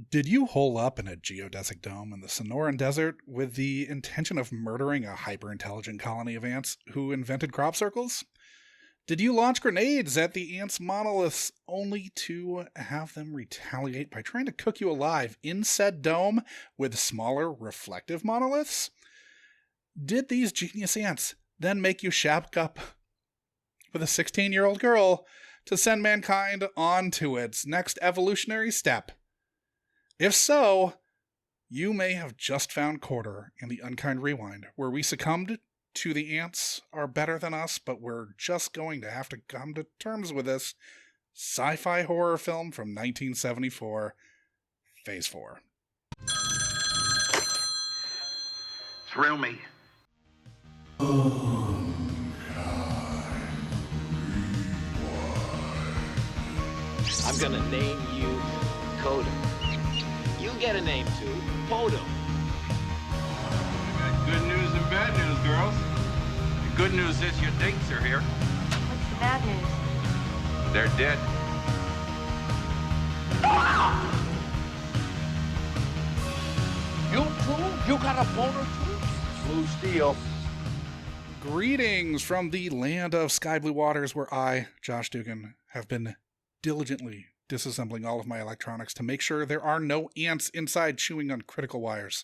Did you hole up in a geodesic dome in the Sonoran Desert with the intention of murdering a hyper-intelligent colony of ants who invented crop circles? Did you launch grenades at the ants' monoliths only to have them retaliate by trying to cook you alive in said dome with smaller reflective monoliths? Did these genius ants then make you shack up with a 16-year-old girl to send mankind on to its next evolutionary step? If so, you may have just found Quarter in the Unkind Rewind, where we succumbed to the ants are better than us, but we're just going to have to come to terms with this sci-fi horror film from 1974, Phase 4. Thrill me. I'm gonna name you Coda. You get a name too, Podo. Got good news and bad news, girls. The good news is your dates are here. What's the bad news? They're dead. You too? You got a boner too? Blue Steel. Greetings from the land of sky blue waters, where I, Josh Dugan, have been diligently disassembling all of my electronics to make sure there are no ants inside chewing on critical wires.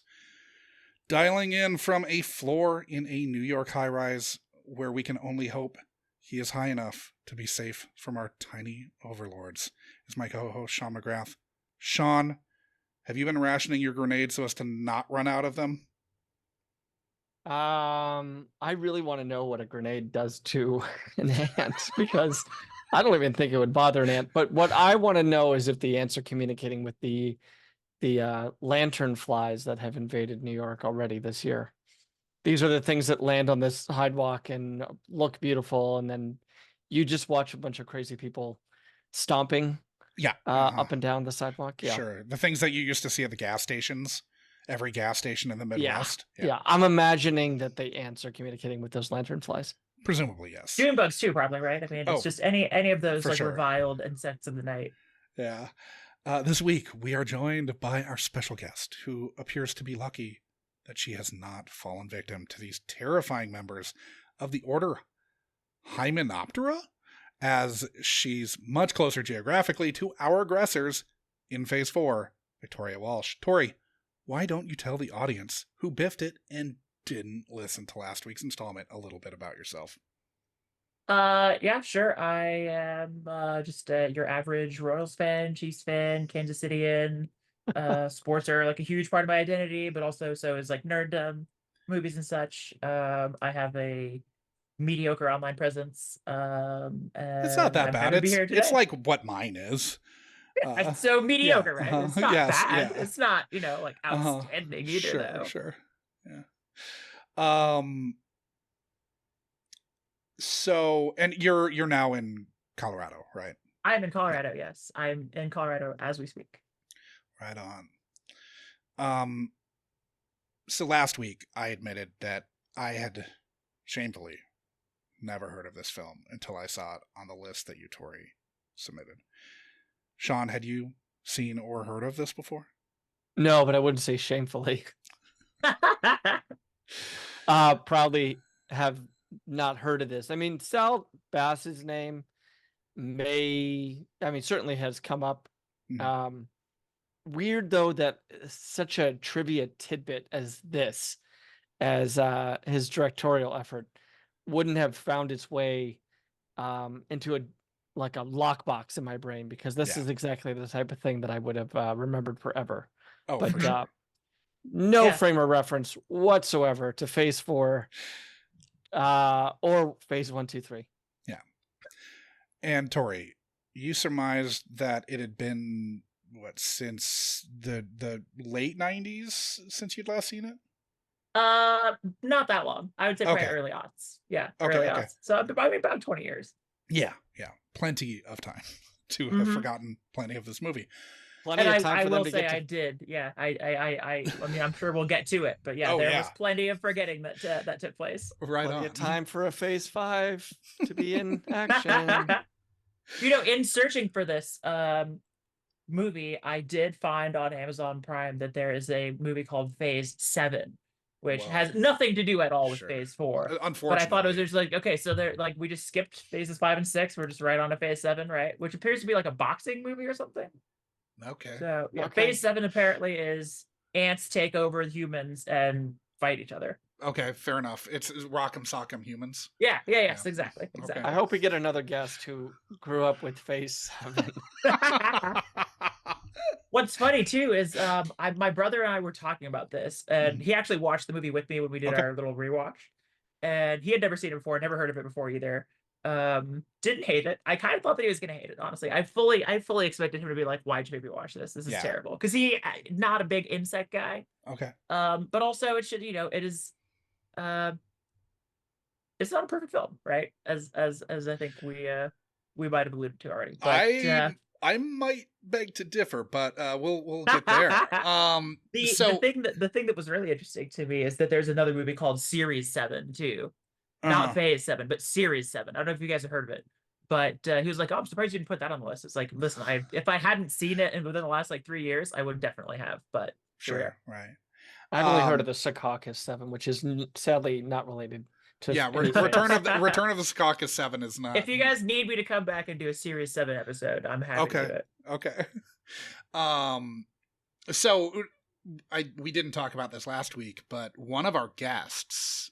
Dialing in from a floor in a New York high-rise where we can only hope he is high enough to be safe from our tiny overlords is my co-host Sean McGrath. Sean, have you been rationing your grenades so as to not run out of them? I really want to know what a grenade does to an ant because I don't even think it would bother an ant. But what I want to know is if the ants are communicating with the lantern flies that have invaded New York already this year. These are the things that land on this sidewalk and look beautiful, and then you just watch a bunch of crazy people stomping up and down the sidewalk. Yeah. Sure. The things that you used to see at the gas stations, every gas station in the Midwest. Yeah. I'm imagining that the ants are communicating with those lantern flies. Presumably, yes. Dune bugs too, probably, right? I mean, it's just any of those like sure. reviled insects of the night. Yeah. This week, we are joined by our special guest, who appears to be lucky that she has not fallen victim to these terrifying members of the Order Hymenoptera, as she's much closer geographically to our aggressors in Phase 4, Victoria Walsh. Tori, why don't you tell the audience who biffed it and didn't listen to last week's installment a little bit about yourself? Yeah, sure. I am just your average Royals fan, Chiefs fan, Kansas Cityan. Sports are like a huge part of my identity, but also so is like nerddom, movies and such. I have a mediocre online presence. It's not that I'm bad. happy to be here It's today. like what mine is. So mediocre, right? It's not yes, bad. yeah. It's not, like outstanding either, though. Sure. Yeah. So, and you're now in Colorado, right? I'm in Colorado, yes. I'm in Colorado as we speak. Right on. So last week I admitted that I had shamefully never heard of this film until I saw it on the list that you, Tori, submitted. Sean, had you seen or heard of this before? No, but I wouldn't say shamefully. Probably have not heard of this. I mean, Saul Bass's name certainly has come up. Mm-hmm. Weird though that such a trivia tidbit as this, as his directorial effort, wouldn't have found its way into a lockbox in my brain, because this is exactly the type of thing that I would have remembered forever. But for sure. No frame of reference whatsoever to Phase 4 or Phase 1, 2, 3. Yeah. And Tori, you surmised that it had been since the late 90s since you'd last seen it? Not that long. I would say probably early aughts. Yeah, early aughts. So probably about 20 years. Yeah. Plenty of time to have forgotten plenty of this movie. Plenty of time for them to say get to... I did. Yeah, I mean, I'm sure we'll get to it, but there was plenty of forgetting that took place. Right plenty on. of time for a Phase 5 to be in action. In searching for this, movie, I did find on Amazon Prime that there is a movie called Phase 7, which Whoa. has nothing to do at all with Sure. Phase 4. Unfortunately. But I thought it was just like, okay, so they're like, we just skipped Phases 5 and 6. We're just right on to Phase 7, right? Which appears to be like a boxing movie or something. Okay. So yeah, Okay. Phase 7 apparently is ants take over humans and fight each other. Okay, fair enough. It's Rock'em Sock'em Humans. Yes, Yeah. exactly. I hope we get another guest who grew up with Phase 7. What's funny too is my brother and I were talking about this, and he actually watched the movie with me when we did our little rewatch, and he had never seen it before, never heard of it before either. Didn't hate it. I kind of thought that he was gonna hate it, honestly. I fully expected him to be like, why'd you make me watch this? This is terrible. Because he not a big insect guy. Okay. But also it should, it is it's not a perfect film, right? As I think we might have alluded to already. But I might beg to differ, but we'll get there. The thing that was really interesting to me is that there's another movie called Series 7 too. Not Phase 7, but Series 7. I don't know if you guys have heard of it. But he was like, "Oh, I'm surprised you didn't put that on the list." It's like, listen, if I hadn't seen it within the last like 3 years, I would definitely have. But sure, right. I've only heard of the Secaucus 7, which is sadly not related to. Return of the Secaucus 7 is not. If you guys need me to come back and do a Series 7 episode, I'm happy to do it. Okay. So we didn't talk about this last week, but one of our guests,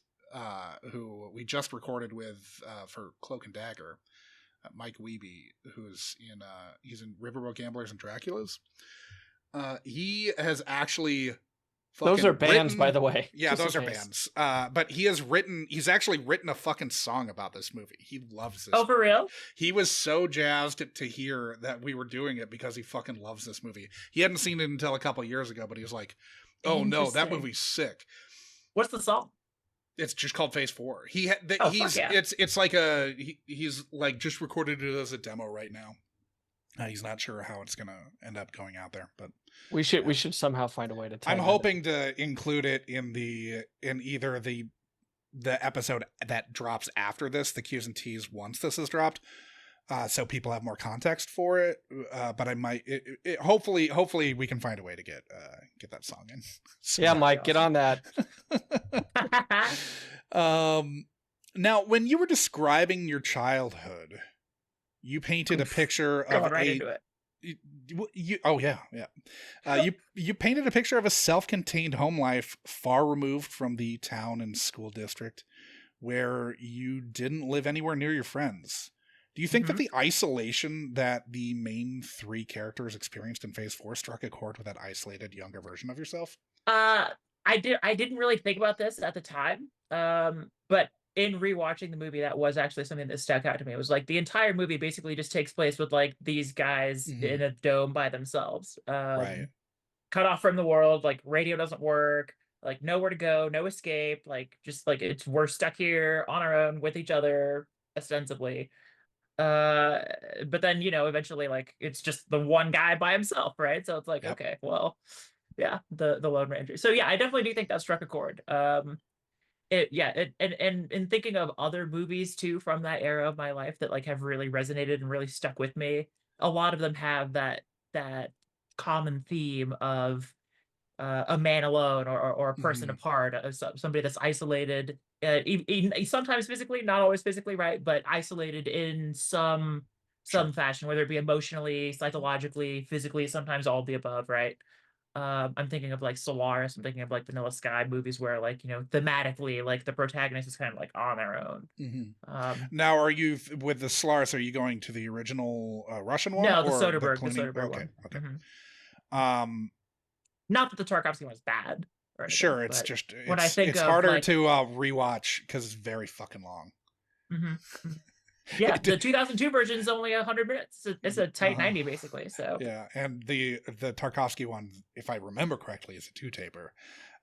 who we just recorded with for Cloak and Dagger, Mike Wiebe, he's in Riverboat Gamblers and Dracula's. He has actually. Those are bands, by the way. Yeah, those are bands. But he's actually written a fucking song about this movie. He loves this. Oh, for real? He was so jazzed to hear that we were doing it because he fucking loves this movie. He hadn't seen it until a couple years ago, but he was like, "Oh no, that movie's sick." What's the song? It's just called Phase 4. He's like he's like just recorded it as a demo right now. He's not sure how it's gonna end up going out there, but we should somehow find a way to. I'm hoping to include it in either the episode that drops after this, the Q's and T's once this is dropped, so people have more context for it. But I might, hopefully we can find a way to get that song in. So, yeah, Mike, get on that. Now, when you were describing your childhood, you painted a picture of into it. You painted a picture of a self-contained home life far removed from the town and school district, where you didn't live anywhere near your friends. Do you think that the isolation that the main three characters experienced in Phase 4 struck a chord with that isolated younger version of yourself? I didn't really think about this at the time, but in rewatching the movie, that was actually something that stuck out to me. It was like the entire movie basically just takes place with like these guys in a dome by themselves, right, cut off from the world. Like radio doesn't work, like nowhere to go, no escape. Like just like we're stuck here on our own with each other, ostensibly. But then eventually like it's just the one guy by himself, right? So it's like okay, well, yeah, the Lone Ranger. So yeah, I definitely do think that struck a chord. And in thinking of other movies too from that era of my life that like have really resonated and really stuck with me, a lot of them have that common theme of a man alone or a person apart, somebody that's isolated, sometimes physically, not always physically, right, but isolated in some fashion, whether it be emotionally, psychologically, physically, sometimes all of the above, right? I'm thinking of like Solaris. I'm thinking of like Vanilla Sky movies where like thematically like the protagonist is kind of like on their own. Now, are you with the Solaris? Are you going to the original Russian one? No, the or Soderbergh. the Soderbergh one. Okay. Not that the Tarkovsky one is bad. Sure, it's just when I think it's of, harder like, to rewatch because it's very fucking long. Yeah, the 2002 version is only 100 minutes. It's a tight 90 basically. So yeah, and the Tarkovsky one, if I remember correctly, is a 2-taper.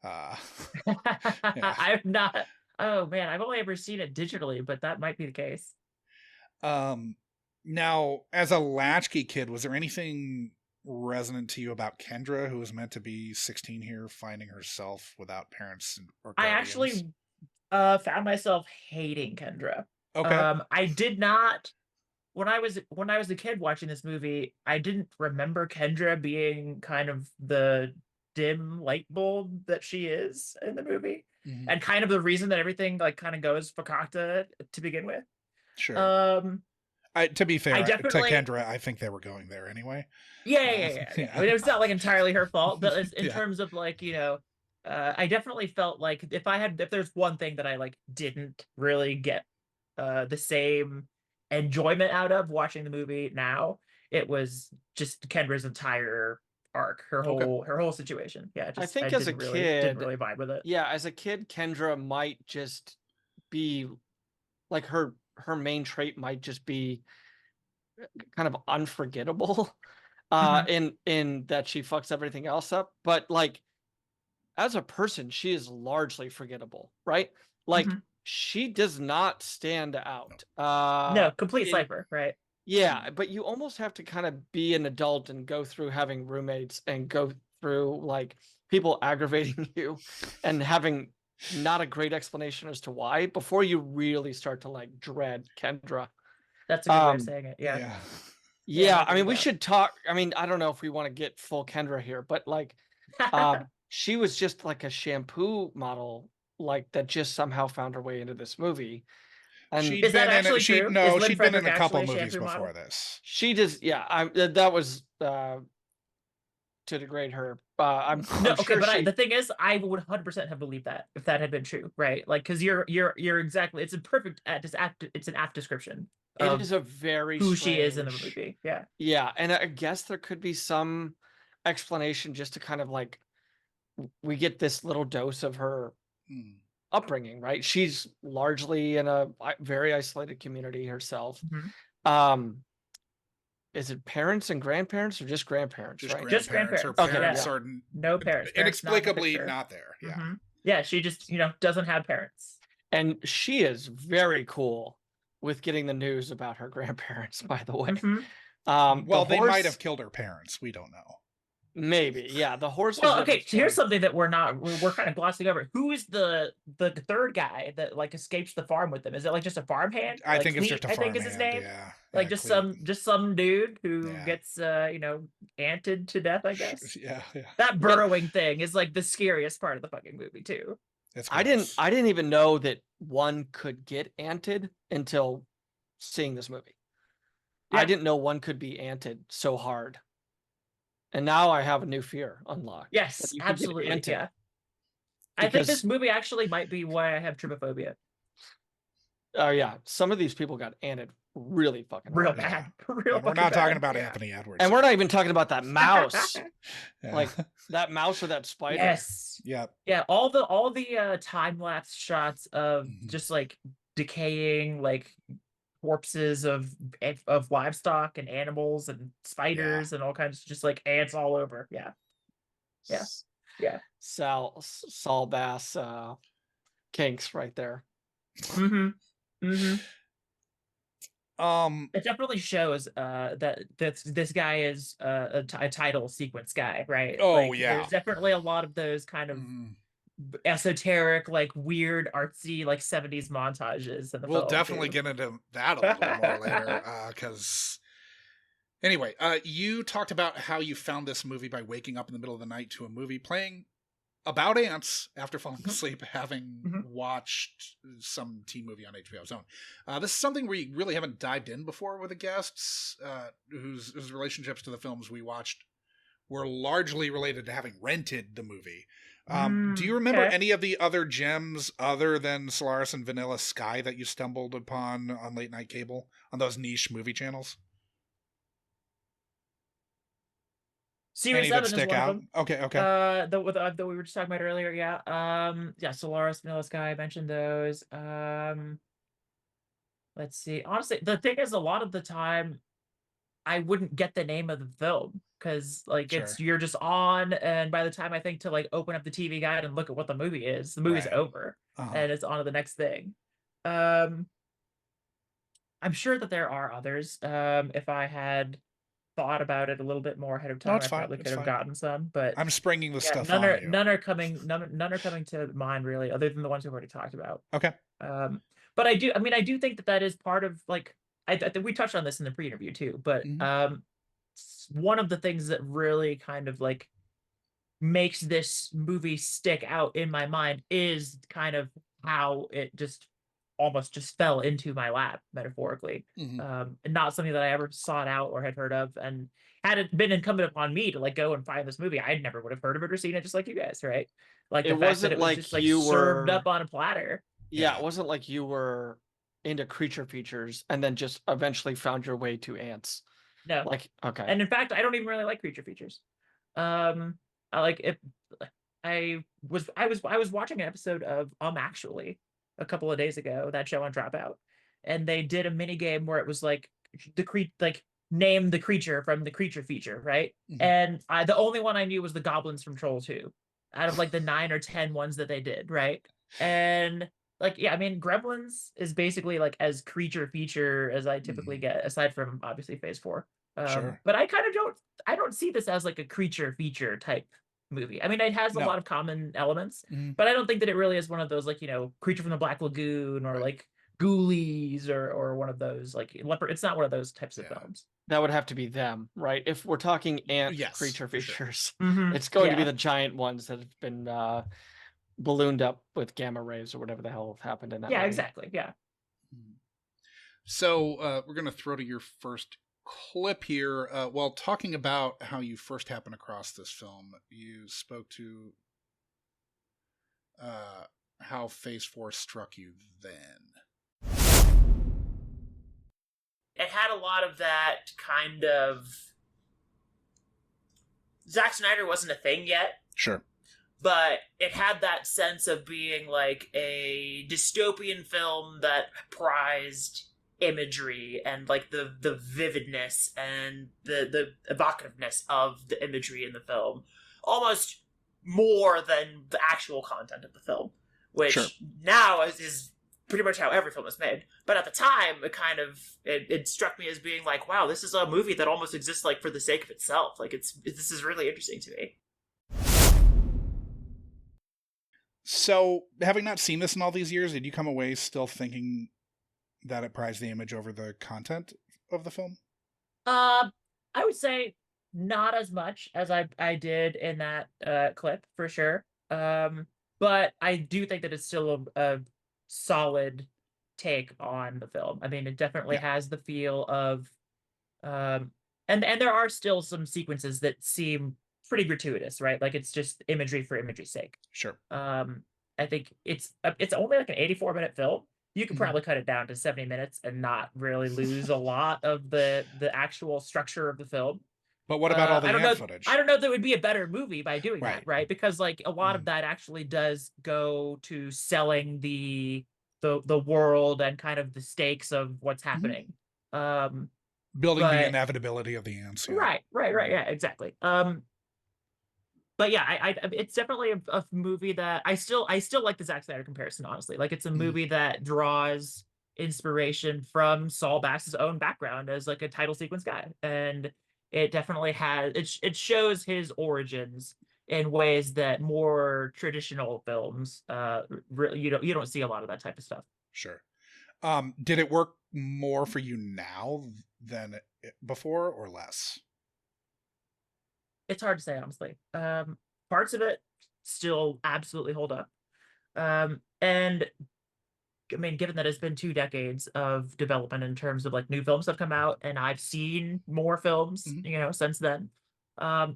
I've not. Oh man, I've only ever seen it digitally, but that might be the case. Now, as a latchkey kid, was there anything resonant to you about Kendra, who was meant to be 16 here, finding herself without parents or guardians? I actually found myself hating Kendra. Okay. I did not when I was a kid watching this movie, I didn't remember Kendra being kind of the dim light bulb that she is in the movie, Mhm. and kind of the reason that everything like kind of goes fakakta to begin with. Sure. Um, To be fair, I to definitely Kendra, I think they were going there anyway. yeah. I mean, it's not like entirely her fault, but it's, in Yeah. terms of like, I definitely felt like if there's one thing that I like didn't really get the same enjoyment out of watching the movie now, it was just Kendra's entire arc, her Okay. whole situation. Yeah, I just think as a didn't kid, really vibe with it. yeah, as a kid, Kendra might just be like her main trait might just be kind of unforgettable. In that she fucks everything else up. But like as a person, she is largely forgettable, right? Like Mhm. she does not stand out. No, complete In cipher, right? Yeah, but you almost have to kind of be an adult and go through having roommates and go through like people aggravating you and having not a great explanation as to why before you really start to like dread Kendra. That's a good way of Um, saying it. Yeah. Yeah. Yeah, yeah, I mean, we that. should talk. I mean, I don't know if we want to get full Kendra here, but like, she was just like a shampoo model, like that just somehow found her way into this movie. And Is that actually true? Is Lynn she'd been Frederick in a couple actually a movies shampoo before model? this. she just, yeah, that was to degrade her. I'm No, okay, sure but the thing is, I would 100% have believed that if that had been true, right? Like, because you're exactly, it's a perfect it's an apt description it of is a very who she is in the strange, movie. Yeah. yeah, and I guess there could be some explanation just to kind of like we get this little dose of her Hmm. upbringing, right? She's largely in a very isolated community herself. Mhm. Um, is it parents and grandparents or just grandparents, Just right? Just grandparents. Her grandparents. Okay, parents Yeah. are No parents. Parents not in the inexplicably picture. not there. Yeah. Mhm. Yeah, she just, doesn't have parents. And she is very cool with getting the news about her grandparents, by the way. Mhm. Well, The they might horse, have killed her parents. We don't know. maybe. Yeah, the horse is Well, at okay, this so here's point. something that we're kind of glossing over. Who is the third guy that like escapes the farm with them? Is it like just a farmhand? I Like think it's Cleet, just a I think is his farmhand. name. Yeah. Like Yeah, Cleet. just some dude who Yeah. gets anted to death, I guess. Yeah. Yeah. That But burrowing thing is like the scariest part of the fucking movie too. It's I gross. didn't even know that one could get anted until seeing this movie. I Yeah. didn't know one could be anted so hard. And now I have a new fear unlocked. That Yes, you could get absolutely. anted. Yeah. I think this Because movie actually might be why I have trypophobia. oh yeah, some of these people got anted really fucking Real hard. bad. Real And we're fucking not talking bad. about Yeah. Anthony Edwards. And we're not even talking about that mouse. Yeah. Like that mouse or that spider. Yes. Yeah. Yeah, all the time lapse shots of Mhm. just like decaying like corpses of livestock and animals and spiders and all kinds of just like ants all over. Yeah. Yeah. Yeah. Saul Bass kinks right there. Mm-hmm. Mm-hmm. It Um. definitely shows that this guy is a title sequence guy, right? Oh, Like yeah. there's definitely a lot of those kind of Mhm. esoteric, like weird, artsy, like 70s montages in the We'll film, definitely too. get into that a little more later. Because anyway, you talked about how you found this movie by waking up in the middle of the night to a movie playing about ants after falling Mhm. asleep, having Mhm. watched some teen movie on HBO's own. This is something we really haven't dived in before with the guests, whose relationships to the films we watched were largely related to having rented the movie. Do you remember Okay. any of the other gems other than Solaris and Vanilla Sky that you stumbled upon on late night cable on those niche movie channels? Series Any that 7 is stick one of out? them. Okay. That we were just talking about earlier. Yeah. Solaris, Vanilla Sky, I mentioned those. Let's see. Honestly, the thing is, a lot of the time, I wouldn't get the name of the film because, like, Sure. you're just on, and by the time I think to like open up the TV guide and look at what the movie is, the movie's Right. over, Uh-huh. and it's on to the next thing. I'm sure that there are others. If I had thought about it a little bit more ahead of No, time, it's I fine. probably It's could have fine. gotten some, but I'm springing the yeah, stuff none on are you. none are coming none are coming to mind really, other than the ones we've already talked about. Okay. But I do think that is part of like I think we touched on this in the pre-interview too, but Mhm. one of the things that really kind of like makes this movie stick out in my mind is kind of how it just almost just fell into my lap, metaphorically. Mhm. And not something that I ever sought out or had heard of. And had it been incumbent upon me to like go and find this movie, I never would have heard of it or seen it, just like you guys, right? Like It the fact that wasn't it was like just like you served up were, on a platter. yeah, Yeah. it wasn't like you were into creature features and then just eventually found your way to ants. No. Like, okay. And in fact, I don't even really like creature features. I like it. I was watching an episode of Actually a couple of days ago, that show on Dropout, and they did a mini game where it was like name the creature from the creature feature, right? Mhm. And the only one I knew was the goblins from Troll 2, out of like the 9 or 10 ones that they did, right? And like, yeah, I mean, Gremlins is basically like as creature feature as I typically Mhm. get, aside from obviously Phase 4. Sure. But I don't see this as like a creature feature type movie. I mean, it has a No. lot of common elements, Mhm. but I don't think that it really is one of those like, Creature from the Black Lagoon or Right. like Ghoulies or one of those like Leopard. It's not one of those types of Yeah. films. That would have to be them, right? If we're talking ant Yes, creature for sure. features, Mm-hmm. it's going to be Yeah. the giant ones that have been ballooned up with gamma rays or whatever the hell happened in that Yeah, movie. exactly. Yeah. Mhm. So we're going to throw to your first clip here. While talking about how you first happened across this film, you spoke to how Phase 4 struck you then. It had a lot of that kind of. Zack Snyder wasn't a thing yet, Sure. but it had that sense of being like a dystopian film that prized imagery and like the vividness and the evocativeness of the imagery in the film almost more than the actual content of the film, which Sure. now is pretty much how every film is made. But at the time, it struck me as being like, wow, this is a movie that almost exists like for the sake of itself. Like this is really interesting to me. So, having not seen this in all these years, did you come away still thinking that it prized the image over the content of the film? I would say not as much as I did in that clip for sure. But I do think that it's still a solid take on the film. I mean, it definitely Yeah. has the feel of and there are still some sequences that seem pretty gratuitous, right? Like it's just imagery for imagery's sake. Sure. I think it's only like an 84-minute film. You could Mhm. probably cut it down to 70 minutes and not really lose a lot of the actual structure of the film. But what about all the I don't ant know. footage? I don't know if it would be a better movie by doing that, Right. right? Because like a lot of Mhm. that actually does go to selling the world and kind of the stakes of what's happening. Building the But inevitability of the ants. Yeah. right, yeah, exactly. But yeah, it's definitely a movie that I still like the Zack Snyder comparison, honestly. Like it's a Mhm. movie that draws inspiration from Saul Bass's own background as like a title sequence guy, and it definitely has it shows his origins in ways that more traditional films really you don't see a lot of that type of stuff. Sure. Did it work more for you now than before or less? It's hard to say, honestly. Parts of it still absolutely hold up. And I mean, given that it's been 2 decades of development in terms of like new films have come out, and I've seen more films, Mhm. since then.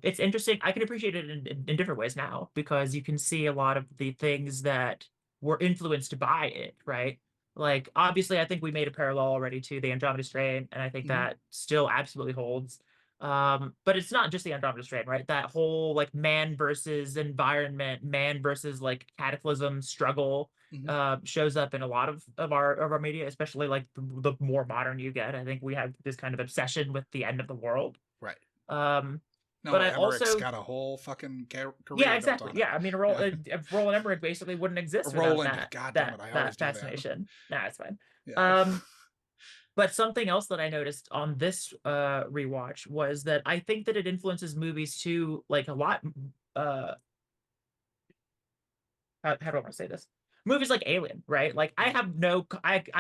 It's interesting. I can appreciate it in different ways now because you can see a lot of the things that were influenced by it, right? Like, obviously, I think we made a parallel already to the Andromeda Strain, and I think Mhm. that still absolutely holds. But it's not just the Andromeda Strain, right? That whole like man versus environment, man versus like cataclysm struggle Mhm. shows up in a lot of our media, especially like the more modern you get. I think we have this kind of obsession with the end of the world. Right. Um, No, but I Emmerich's also, got a whole fucking yeah, career built exactly, on it. yeah. I mean, Yeah. Roland Emmerich basically wouldn't exist without Roland. God damn it. I always that do that. fascination. Nah, it's fine. Yeah. Um, but something else that I noticed on this rewatch was that I think that it influences movies too, like a lot. How do I want to say this? movies like Alien, right? Like I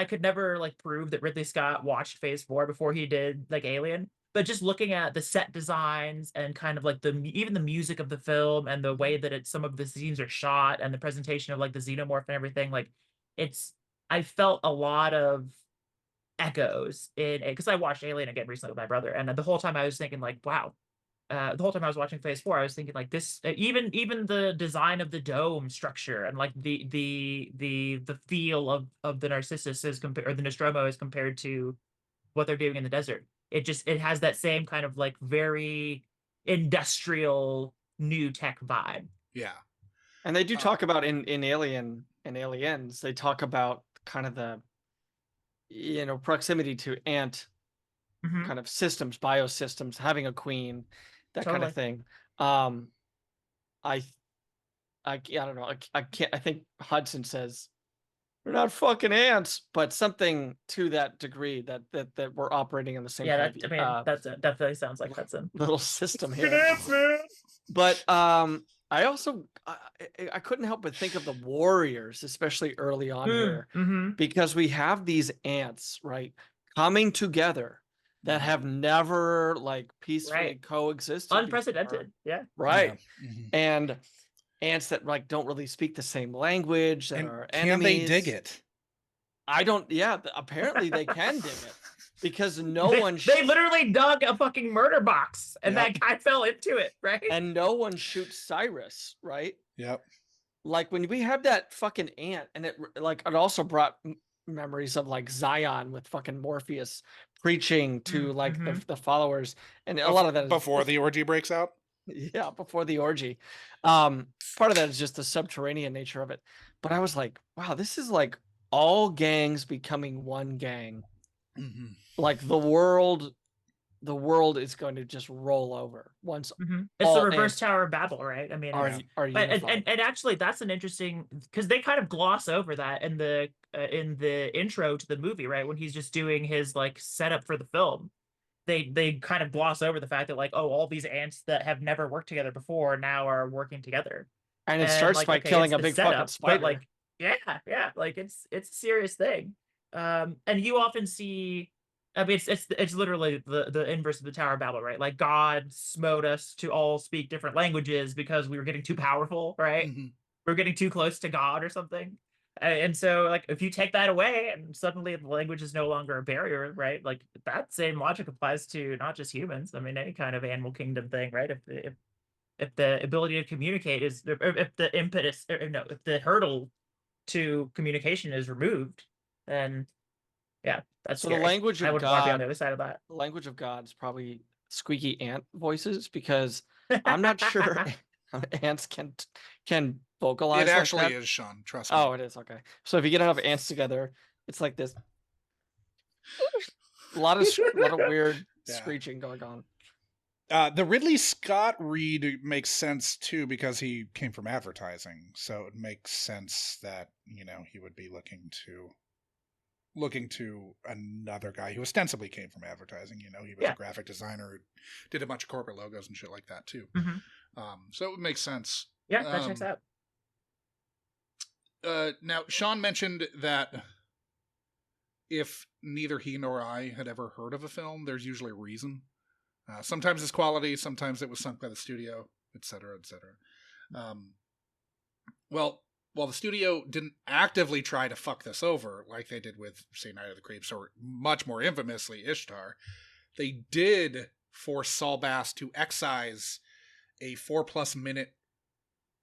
could never like prove that Ridley Scott watched Phase 4 before he did like Alien, but just looking at the set designs and kind of like even the music of the film and the way that some of the scenes are shot and the presentation of like the xenomorph and everything, like I felt a lot of echoes in it, because I watched Alien again recently with my brother, and the whole time I was thinking like, wow. The whole time I was watching Phase 4, I was thinking like this. Even the design of the dome structure and like the feel of the Narcissus is compared, or the Nostromo is compared to what they're doing in the desert. It has that same kind of like very industrial new tech vibe. Yeah. And they do talk about in Alien and Aliens, they talk about kind of the proximity to ant kind of systems, biosystems, having a queen, that kind of thing. I don't know. I can't. I think Hudson says they're not fucking ants, but something to that degree that we're operating in the same. Yeah, that definitely sounds like Hudson. Little system here. But I also I couldn't help but think of the Warriors, especially early on here, because we have these ants, right, coming together that have never like peacefully coexisted, unprecedented before. Yeah, Right. And ants that like don't really speak the same language, that are enemies. Can they dig it? I don't. Apparently they can dig it, because they literally dug a fucking murder box, and that guy fell into it, right? And no one shoots Cyrus, right? Yep. Like when we have that fucking ant, and it also brought memories of like Zion with fucking Morpheus preaching to like the followers, and a lot of that is before the orgy breaks out. Yeah, before the orgy. Part of that is just the subterranean nature of it. But I was like, wow, this is like all gangs becoming one gang. Like the world is going to just roll over once. It's the reverse Tower of Babel, right? I mean, and actually that's an interesting, because they kind of gloss over that in the intro to the movie, right? When he's just doing his like setup for the film, they kind of gloss over the fact that like, oh, all these ants that have never worked together before now are working together. And it starts by killing a big fucking spider. But like, yeah, like it's a serious thing. And you often see, I mean, it's literally the inverse of the Tower of Babel, right? Like God smote us to all speak different languages because we were getting too powerful, right? We're getting too close to God or something. And so, like, if you take that away and suddenly the language is no longer a barrier, right? Like, that same logic applies to not just humans. I mean, any kind of animal kingdom thing, right? If the ability to communicate is, if the impetus, if the hurdle to communication is removed, then yeah, that's so scary. the language of I would God. want to be on the other side of that. The language of God is probably squeaky ant voices, because I'm not sure ants can vocalize. It actually like that. is, Sean. Trust me. Oh, it is. Okay. So if you get enough ants together, it's like this. a lot of weird screeching going on. The Ridley Scott read makes sense too, because he came from advertising, so it makes sense that he would be looking to another guy who ostensibly came from advertising. He was a graphic designer who did a bunch of corporate logos and shit like that too. So it would make sense. Yeah, that checks out. Now, Sean mentioned that if neither he nor I had ever heard of a film, there's usually a reason. Sometimes it's quality, sometimes it was sunk by the studio, etc., etc. Well, while the studio didn't actively try to fuck this over, like they did with, say, Night of the Creeps, or much more infamously, Ishtar, they did force Saul Bass to excise a 4+ minute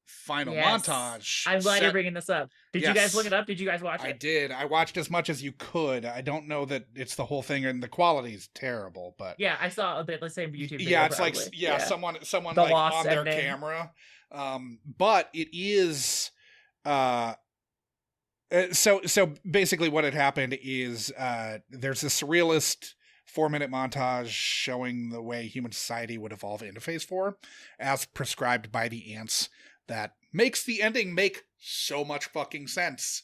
final montage. I'm glad you're bringing this up. Did you guys look it up? Did you guys watch it? I did. I watched as much as you could. I don't know that it's the whole thing, and the quality's terrible, but yeah, I saw the same YouTube video. Yeah, it's probably. Like someone like on their camera. But it is so basically what had happened is there's a surrealist 4-minute montage showing the way human society would evolve into Phase 4 as prescribed by the ants, that makes the ending make so much fucking sense.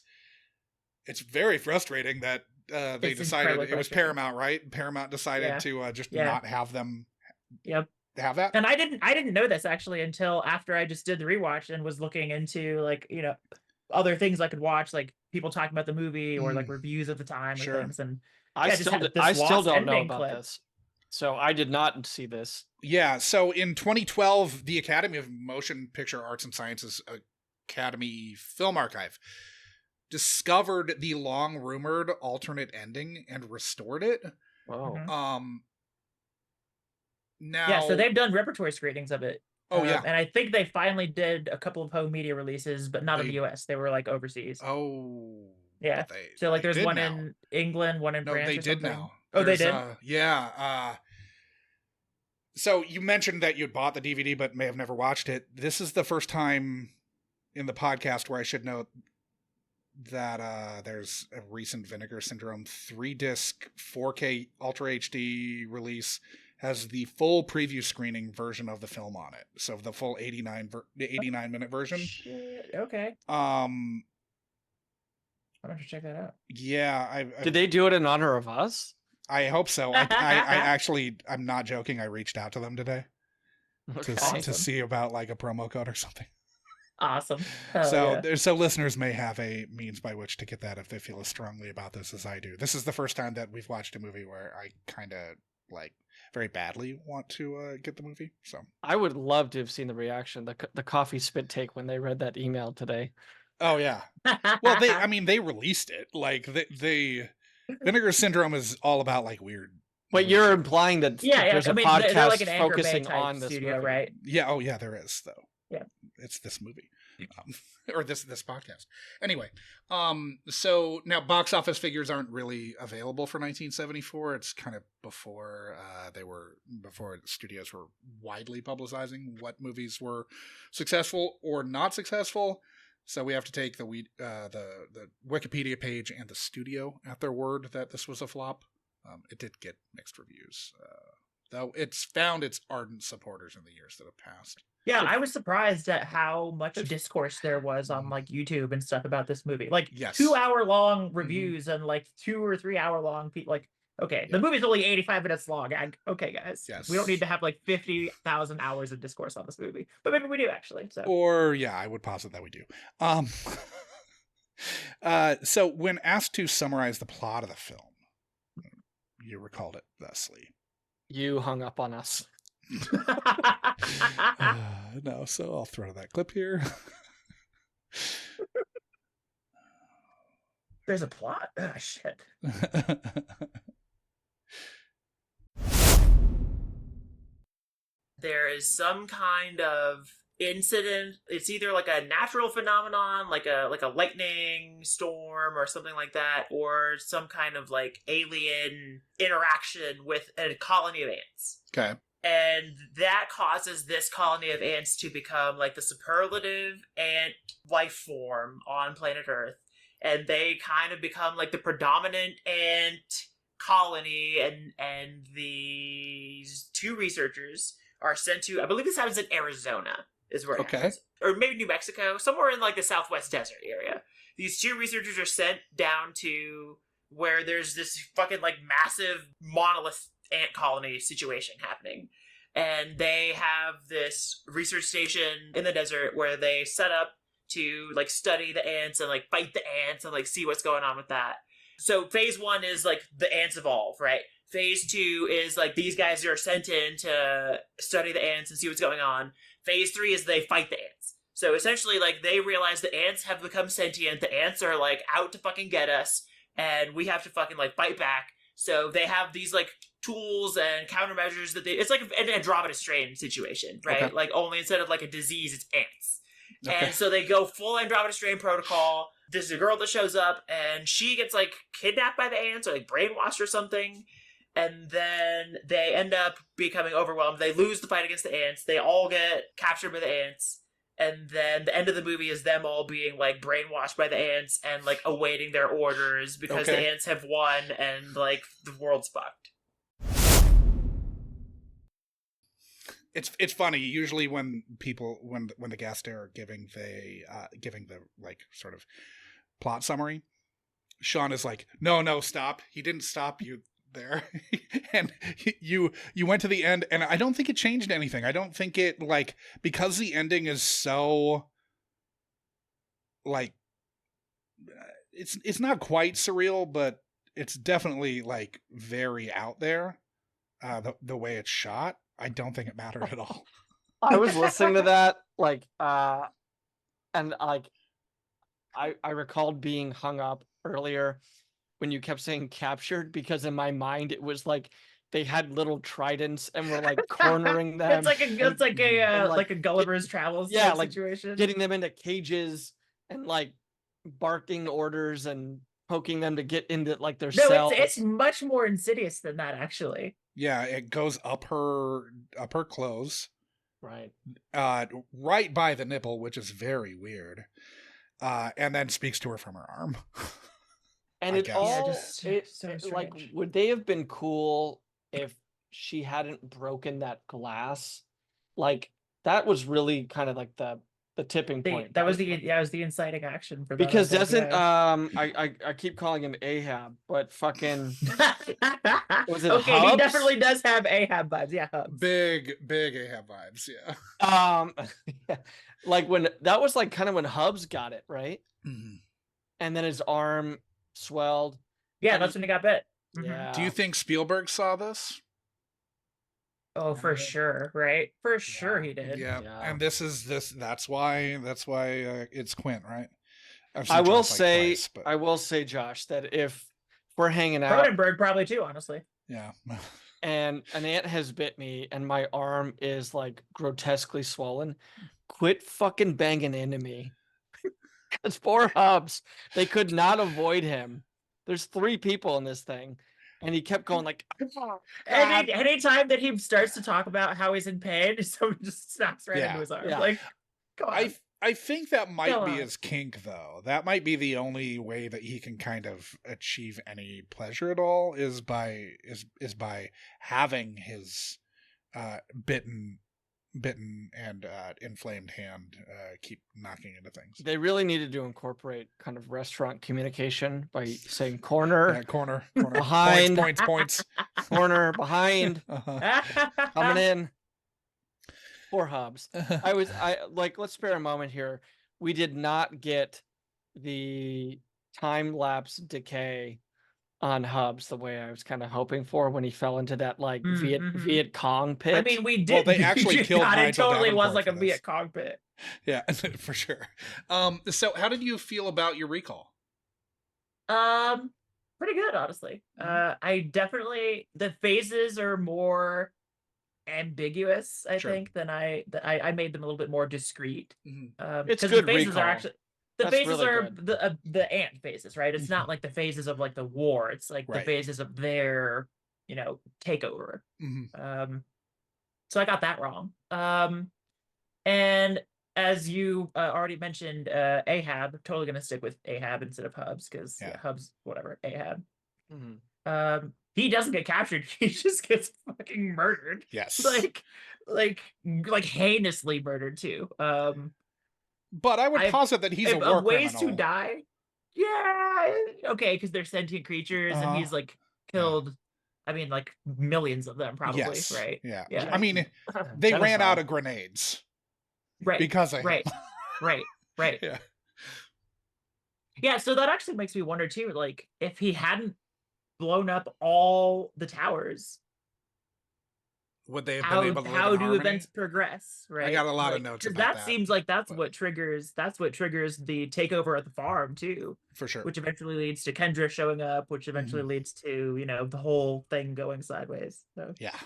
It's very frustrating that they decided it was Paramount, right? Paramount decided to just not have them have that. And I didn't know this actually until after I just did the rewatch and was looking into other things I could watch, like people talking about the movie or like reviews at the time Sure. and things. And I yeah, just still, had this I still lost don't know ending about clip. this. So I did not see this. Yeah, so in 2012, the Academy of Motion Picture Arts and Sciences Academy Film Archive discovered the long-rumored alternate ending and restored it. Whoa. Mhm. Now, Yeah, so they've done repertory screenings of it. Oh, yeah. And I think they finally did a couple of home media releases, but not in the They- US. They were like overseas. Oh, Yeah. but So like they there's did one now. in England, one in No, France they or did something. now. Oh, they There's, did? yeah. So you mentioned that you'd bought the DVD but may have never watched it. This is the first time in the podcast where I should note that there's a recent Vinegar Syndrome 3-disc 4K Ultra HD release has the full preview screening version of the film on it. So the full 89-minute version. Shit. Okay. I'll have to check that out. Yeah, Did they do it in honor of us? I hope so. I actually, I'm not joking. I reached out to them today Okay. to see about like a promo code or something. Awesome. Hell yeah. So listeners may have a means by which to get that if they feel as strongly about this as I do. This is the first time that we've watched a movie where I kind of like very badly want to get the movie. So I would love to have seen the reaction, the coffee spit take when they read that email today. Oh yeah. Well, they released it. Like they Vinegar Syndrome is all about like weird. But you're implying that there's a podcast they're like an Anchor Bay focusing type on this studio, movie. right? Yeah. Oh yeah, there is though. Yeah. It's this movie. Or this podcast. Anyway, so now box office figures aren't really available for 1974. It's kind of before before studios were widely publicizing what movies were successful or not successful. So we have to take the Wikipedia page and the studio at their word that this was a flop. It did get mixed reviews, though it's found its ardent supporters in the years that have passed. Yeah, I was surprised at how much discourse there was on like YouTube and stuff about this movie. Like 2-hour long reviews and like 2 or 3 hour long like okay, the movie's only 85 minutes long. Okay, guys. Yes. We don't need to have like 50,000 hours of discourse on this movie. But maybe we do actually. So Or yeah, I would posit that we do. So when asked to summarize the plot of the film, you recalled it thusly. You hung up on us. No, so I'll throw that clip here. There's a plot? Oh, shit. There is some kind of incident. It's either like a natural phenomenon, like a lightning storm or something like that, or some kind of like alien interaction with a colony of ants. Okay. And that causes this colony of ants to become like the superlative ant life form on planet Earth. And they kind of become like the predominant ant colony. And these two researchers are sent to, I believe this happens in Arizona, is where it happens. Or maybe New Mexico, somewhere in like the Southwest desert area. These two researchers are sent down to where there's this fucking like massive monolith ant colony situation happening, and they have this research station in the desert where they set up to like study the ants and like fight the ants and like see what's going on with that. So phase 1 is like the ants evolve, right? Phase 2 is like these guys are sent in to study the ants and see what's going on. Phase 3 is they fight the ants. So essentially like they realize the ants have become sentient, the ants are like out to fucking get us, and we have to fucking like fight back. So they have these like tools and countermeasures that it's like an Andromeda strain situation, right? Okay. Like only instead of like a disease, it's ants. Okay. And so they go full Andromeda strain protocol. There's a girl that shows up and she gets like kidnapped by the ants or like brainwashed or something. And then they end up becoming overwhelmed. They lose the fight against the ants. They all get captured by the ants. And then the end of the movie is them all being like brainwashed by the ants and like awaiting their orders because the ants have won and like the world's fucked. It's funny. Usually when people when the guests are giving the like sort of plot summary, Sean is like, no, stop. He didn't stop you there. And you went to the end, and I don't think it changed anything. I don't think it like because the ending is so like it's not quite surreal, but it's definitely like very out there. The way it's shot, I don't think it mattered at all. I was listening to that, like, and like, I recalled being hung up earlier when you kept saying captured, because in my mind it was like they had little tridents and were like cornering them. It's like a and, like a Gulliver's Travels yeah, type like situation. getting them into cages and like barking orders and poking them to get into like their No, cell. it's much more insidious than that, actually. Yeah, it goes up her clothes, Right. right by the nipple, which is very weird. And then speaks to her from her arm. And I it guess. all, Yeah, just so like, strange. would they have been cool if she hadn't broken that glass? Like, that was really kind of like the tipping point. That was right? the was the inciting action for that. Because doesn't yeah. I keep calling him Ahab, but fucking was it Okay, he Hubs? definitely does have Ahab vibes. Yeah, Hubs. Big Ahab vibes, yeah. Yeah. Like when that was like kind of when Hubs got it, right? Mhm. And then his arm swelled. Yeah, and that's when he got bit. Mhm. Yeah. Do you think Spielberg saw this? Oh, for sure, right? For sure he did. Yeah. Yeah. And that's why it's Quint, right? I've I seen will Jaws, like, say twice, but I will say, Josh, that if we're hanging out Cronenberg probably too, honestly. yeah. and an ant has bit me and my arm is like grotesquely swollen, quit fucking banging into me. Because poor Hubs, they could not avoid him. There's 3 people in this thing, and he kept going like. Anytime that he starts to talk about how he's in pain, someone just snaps right Yeah. into his arm. Yeah. Like, come on. I think that might Go be on. his kink, though. That might be the only way that he can kind of achieve any pleasure at all is by having his bitten and inflamed hand keep knocking into things. They really needed to incorporate kind of restaurant communication by saying corner, Yeah, corner, behind, points. corner, behind, Uh-huh. coming in. Poor Hubs. Let's spare a moment here. We did not get the time lapse decay on Hubs the way I was kind of hoping for when he fell into that like Viet Cong pit. I mean, we did. Well, they actually killed God, it Nigel totally was Davenport like a for Viet this. Cong pit. Yeah, for sure. So how did you feel about your recall? Pretty good, honestly. I definitely the phases are more ambiguous, I Sure. think, than I made them a little bit more discreet. Mhm. It's 'cause good the phases recall. are actually the That's phases really are good. the ant phases, right? It's not like the phases of like the war. It's like the Right. phases of their, takeover. Mhm. So I got that wrong. And as you already mentioned, Ahab, totally gonna stick with Ahab instead of Hubs because Yeah. Hubs, whatever, Ahab. Mhm. He doesn't get captured. He just gets fucking murdered. Yes. Like heinously murdered too. But I would posit that he's a war of ways criminal. to die. Yeah, okay, because they're sentient creatures, and he's like killed. I mean, like millions of them, probably, Yes. right? Yeah. Yeah. I mean, they ran out of grenades. Right. Because of him. Right. Yeah. Yeah, so that actually makes me wonder too, like if he hadn't blown up all the towers, Would they have been able to live how in do harmony? events progress, right? I got a lot of notes 'cause about that that. seems like that's but- what triggers the takeover at the farm too, For sure. which eventually leads to Kendra showing up, which eventually leads to, the whole thing going sideways. So Yeah.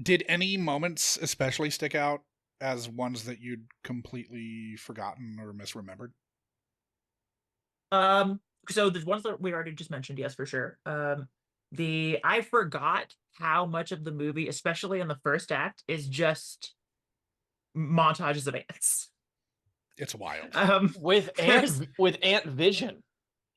Did any moments especially stick out as ones that you'd completely forgotten or misremembered? so the ones that we already just mentioned, yes, for sure. I forgot how much of the movie, especially in the first act, is just montages of ants. It's wild. With ant vision.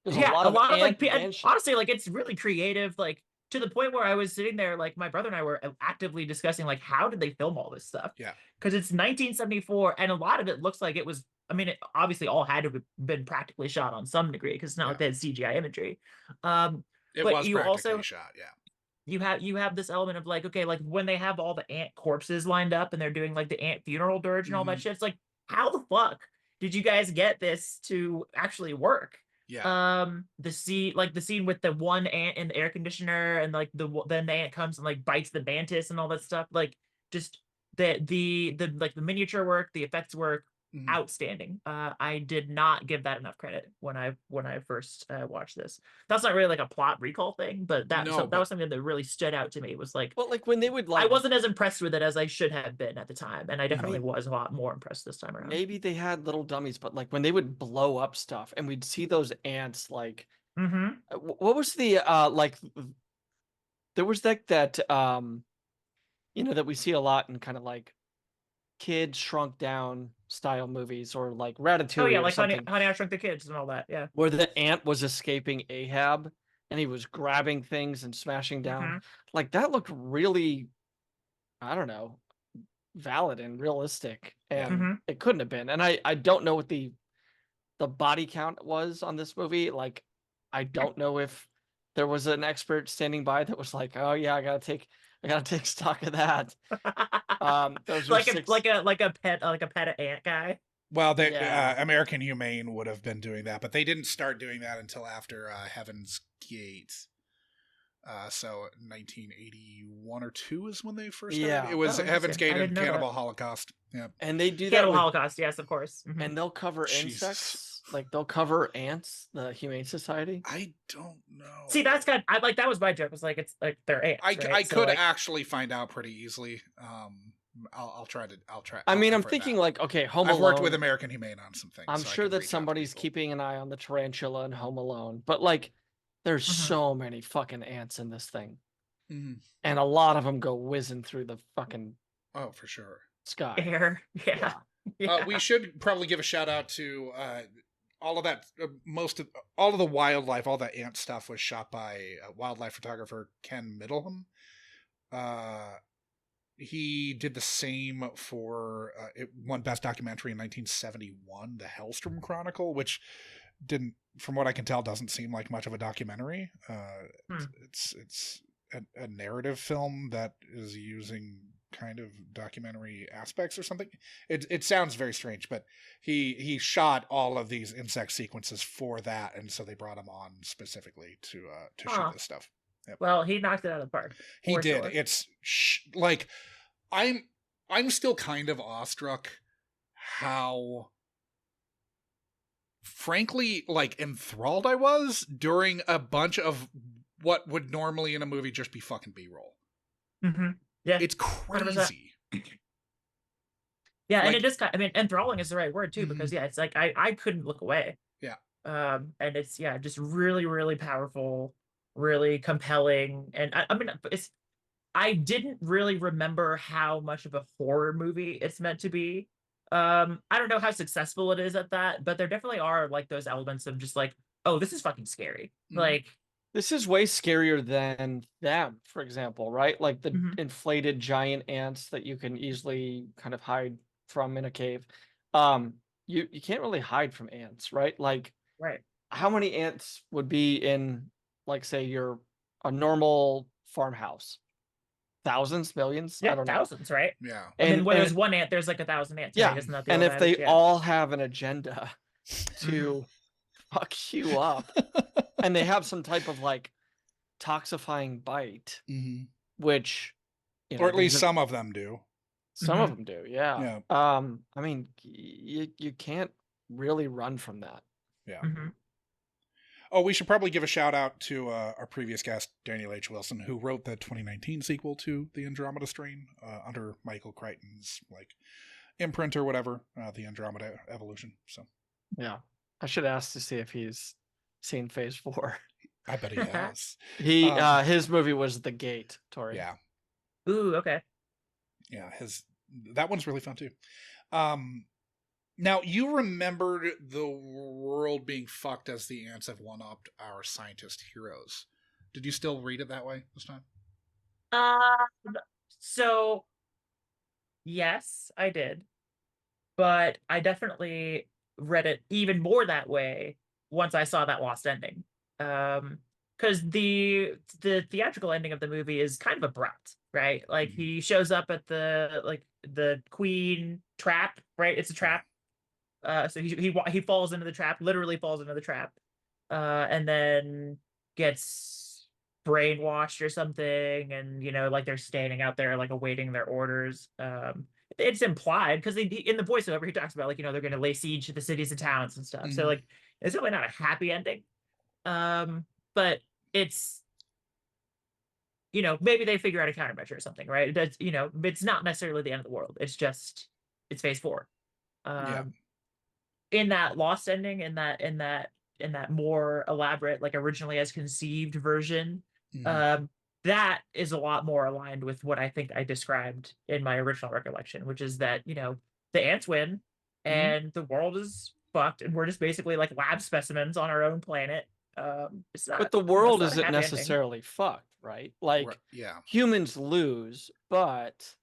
There's Yeah, a lot of like ant vision. honestly, like it's really creative, like to the point where I was sitting there, like my brother and I were actively discussing, like, how did they film all this stuff? Yeah. Because it's 1974, and a lot of it looks like it was. I mean, it obviously all had to have been practically shot on some degree because it's not like they had CGI imagery. It but was you practically also shot, yeah. you have this element of like, okay, like when they have all the ant corpses lined up and they're doing like the ant funeral dirge and all that shit, it's like, how the fuck did you guys get this to actually work? Yeah. The scene with the one ant in the air conditioner, and like then the ant comes and like bites the mantis and all that stuff. Like, just the like the miniature work, the effects work, Mhm. outstanding. I did not give that enough credit when I first watched this. That's not really like a plot recall thing, but that No, that but was something that really stood out to me. Was like, Well, like when they would I like wasn't as impressed with it as I should have been at the time, and I Mhm. definitely was a lot more impressed this time around. maybe they had little dummies, but like when they would blow up stuff and we'd see those ants like Mm-hmm. what was the like there was like that you know that we see a lot in kind of like kids shrunk down style movies or like Oh Ratatouille yeah, or like something Honey I Shrunk the Kids and all that. Yeah. where the ant was escaping Ahab and he was grabbing things and smashing down. Mm-hmm. Like that looked really, I don't know, valid and realistic, Yeah. and Mm-hmm. it couldn't have been. And I don't know what the body count was on this movie. Like I don't know if there was an expert standing by that was like, oh yeah, I gotta take stock of that. Those are like a six. like a pet ant guy. Well, they Yeah. American Humane would have been doing that, but they didn't start doing that until after Heaven's Gate. So 1981 or 2 is when they first started. Yeah. It was Oh, Heaven's interesting. Gate I and didn't know Cannibal that. Holocaust. Yeah. And they do that Cannibal with, Holocaust, yes, of course. Mhm. and they'll cover Jesus. insects. Like they'll cover ants, the Humane Society. I don't know. See, that was my joke. Was like, it's like they're ants. I right? So, could like, actually find out pretty easily. I'll try. I mean, I'm effort thinking that. like, okay, Home I've Alone. worked with American Humane on some things. I'm so I sure can that reach out to somebody's people. keeping an eye on the tarantula and Home Alone, but like, there's Mhm. so many fucking ants in this thing, Mhm. and a lot of them go whizzing through the fucking Oh, for sure. sky. air. Yeah. Yeah. We should probably give a shout out to all of that. All of the wildlife, all that ant stuff was shot by wildlife photographer Ken Middleham. He did the same for it won Best Documentary in 1971, The Hellstrom Chronicle, which didn't, from what I can tell, doesn't seem like much of a documentary. It's a narrative film that is using kind of documentary aspects or something. It sounds very strange, but he shot all of these insect sequences for that, and so they brought him on specifically to shoot this stuff. Yep. Well, he knocked it out of the park. He for did. sure. It's like I'm still kind of awestruck how frankly like enthralled I was during a bunch of what would normally in a movie just be fucking B-roll. Mhm. Yeah. It's 100%. crazy. Yeah, and Like- it just, I mean, enthralling is the right word too, because yeah, it's like I couldn't look away. Yeah. And it's just really, really powerful, really compelling, and I mean, I didn't really remember how much of a horror movie it's meant to be. I don't know how successful it is at that, but there definitely are like those elements of just like, oh, this is fucking scary. Mhm. Like, This is way scarier than Them, for example, right? Like the Mhm. inflated giant ants that you can easily kind of hide from in a cave. You can't really hide from ants, right? Like right. how many ants would be in, like, say a normal farmhouse? Thousands, millions? Yeah, I don't know. thousands, right? Yeah. And then when and there's one ant, there's like 1,000 ants. yeah, Right? Isn't that the and old if they adage? Yeah. all have an agenda to fuck you up, and they have some type of like toxifying bite, Mm-hmm. which, you know, Or at least these are- some of them do. some of them do, Yeah. I mean, you can't really run from that. Yeah. Mhm. Oh, we should probably give a shout out to our previous guest, Daniel H. Wilson, who wrote the 2019 sequel to The Andromeda Strain under Michael Crichton's like imprint or whatever, the Andromeda Evolution. So Yeah, I should ask to see if he's seen Phase 4. I bet he has. His movie was The Gate, Tori. Yeah. Ooh, okay. Yeah, that one's really fun too. Now you remembered the world being fucked as the ants have one-upped our scientist heroes. Did you still read it that way this time? So yes, I did. But I definitely read it even more that way once I saw that lost ending. Because the theatrical ending of the movie is kind of abrupt, right? Like he shows up at the queen trap, right? It's a trap. So he falls into the trap, literally falls into the trap, and then gets brainwashed or something, and like they're standing out there like awaiting their orders. It's implied because in the voiceover he talks about like they're going to lay siege to the cities and towns and stuff. So like it's really not a happy ending, but it's maybe they figure out a countermeasure or something, right? That's it's not necessarily the end of the world. It's just it's phase 4. Yeah. In that lost ending, in that more elaborate, like originally as conceived version, that is a lot more aligned with what I think I described in my original recollection, which is that the ants win and the world is fucked, and we're just basically like lab specimens on our own planet. But the world it's not a isn't happy ending. necessarily fucked, right? Like Yeah. humans lose, but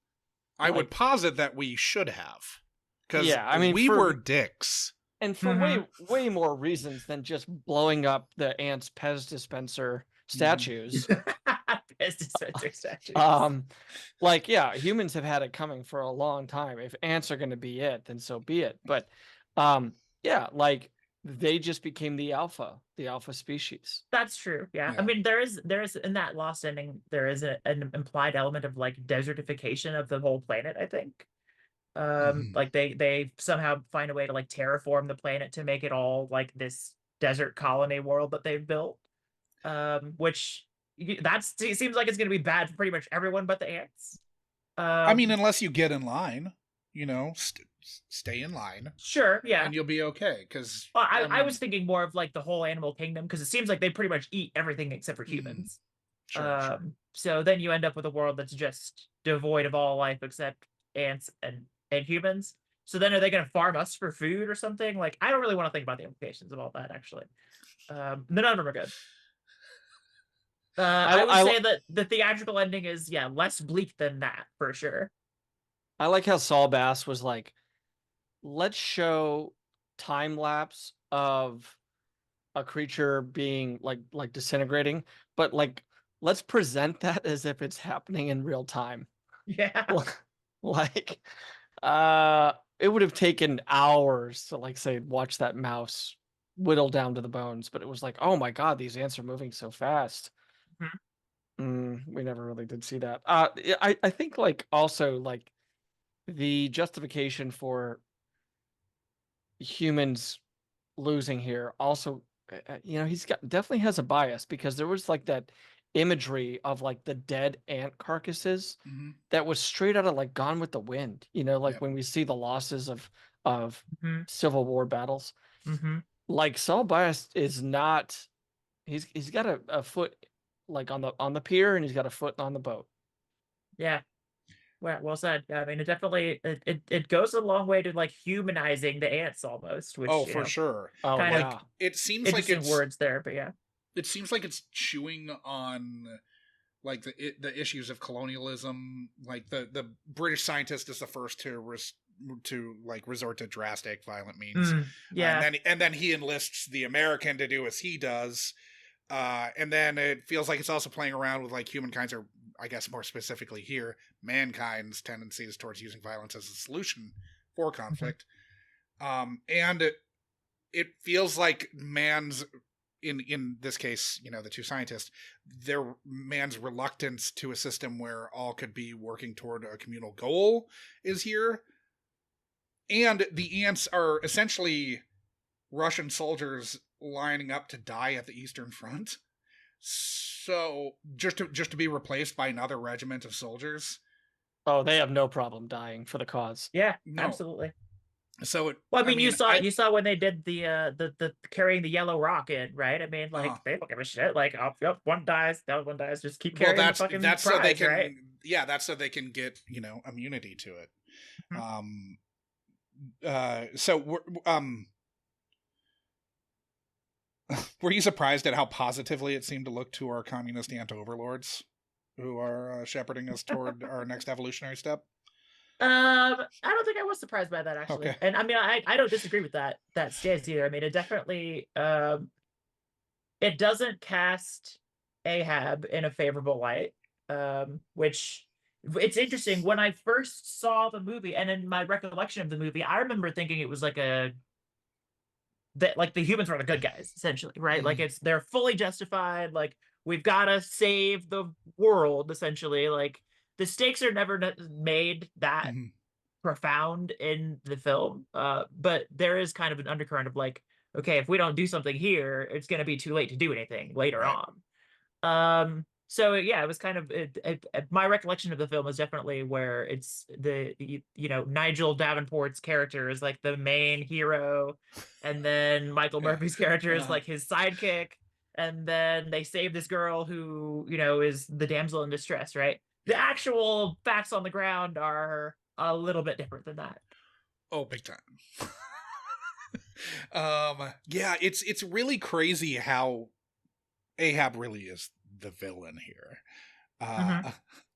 I would posit that we should have. Because we for- were dicks. and for way more reasons than just blowing up the ants' Pez dispenser statues. Pez dispenser statues. Like humans have had it coming for a long time. If ants are going to be it, then so be it. But like they just became the alpha species. That's true. Yeah. I mean, there is in that lost ending, there is an implied element of like desertification of the whole planet, I think. Like they somehow find a way to like terraform the planet to make it all like this desert colony world that they've built. Which it seems like it's going to be bad for pretty much everyone but the ants. I mean, unless you get in line, stay in line. Sure, yeah. And you'll be okay. Because I was thinking more of like the whole animal kingdom, because it seems like they pretty much eat everything except for humans. Sure. So then you end up with a world that's just devoid of all life except ants and humans. So then are they going to farm us for food or something? Like, I don't really want to think about the implications of all that, actually. None of them are good. I would say that the theatrical ending is, less bleak than that, for sure. I like how Saul Bass was like, let's show time lapse of a creature being like disintegrating, but like let's present that as if it's happening in real time. Yeah. Like it would have taken hours to like say watch that mouse whittle down to the bones, but it was like, oh my god, these ants are moving so fast. We never really did see that. I think like also like the justification for humans losing here also, he's definitely has a bias, because there was like that imagery of like the dead ant carcasses that was straight out of like Gone with the Wind, when we see the losses of Civil War battles. Like Saul Bass is not, he's got a foot like on the pier, and he's got a foot on the boat. Yeah. Well said. Yeah, I mean, it definitely it goes a long way to like humanizing the ants almost. Which, for sure. Oh, kind yeah. of it seems like it's words there, but yeah. It seems like it's chewing on like the issues of colonialism. Like the British scientist is the first to like resort to drastic violent means. And then he enlists the American to do as he does. And then it feels like it's also playing around with like humankind's, or I guess more specifically here, mankind's tendencies towards using violence as a solution for conflict. And it feels like man's, in this case, the two scientists, their man's reluctance to a system where all could be working toward a communal goal is here. And the ants are essentially Russian soldiers lining up to die at the Eastern Front. So just to be replaced by another regiment of soldiers. Oh, they have no problem dying for the cause. Yeah, absolutely. So you saw when they did the carrying the yellow rock in, right? I mean, like they don't give a shit. Like, one dies, the other one dies. Just keep carrying the fucking prize, so they can, right? Yeah, that's so they can get immunity to it. Were you surprised at how positively it seemed to look to our communist ant overlords, who are shepherding us toward our next evolutionary step? I don't think I was surprised by that, actually. Okay. And I mean, I don't disagree with that stance either. I mean, it definitely it doesn't cast Ahab in a favorable light, which it's interesting. When I first saw the movie, and in my recollection of the movie, I remember thinking it was like a that like the humans are the good guys essentially, right? Like they're fully justified. Like we've got to save the world essentially. Like the stakes are never made that profound in the film, but there is kind of an undercurrent of like, okay, if we don't do something here, it's going to be too late to do anything later on. So yeah, it was kind of my recollection of the film is definitely where it's Nigel Davenport's character is like the main hero, and then Michael Murphy's character is like his sidekick, and then they save this girl who is the damsel in distress, right? The actual facts on the ground are a little bit different than that. Oh, big time. Yeah, it's really crazy how Ahab really is the villain here.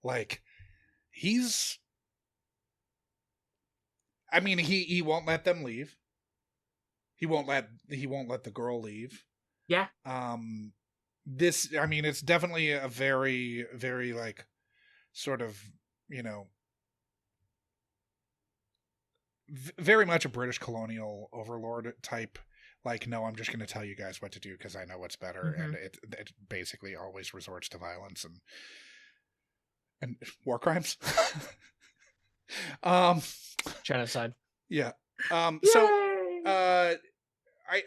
Like he won't let them leave. He won't let the girl leave. Yeah. It's definitely a very, very like sort of, very much a British colonial overlord type. Like, no, I'm just going to tell you guys what to do because I know what's better, and it basically always resorts to violence and war crimes. Genocide. Yeah. I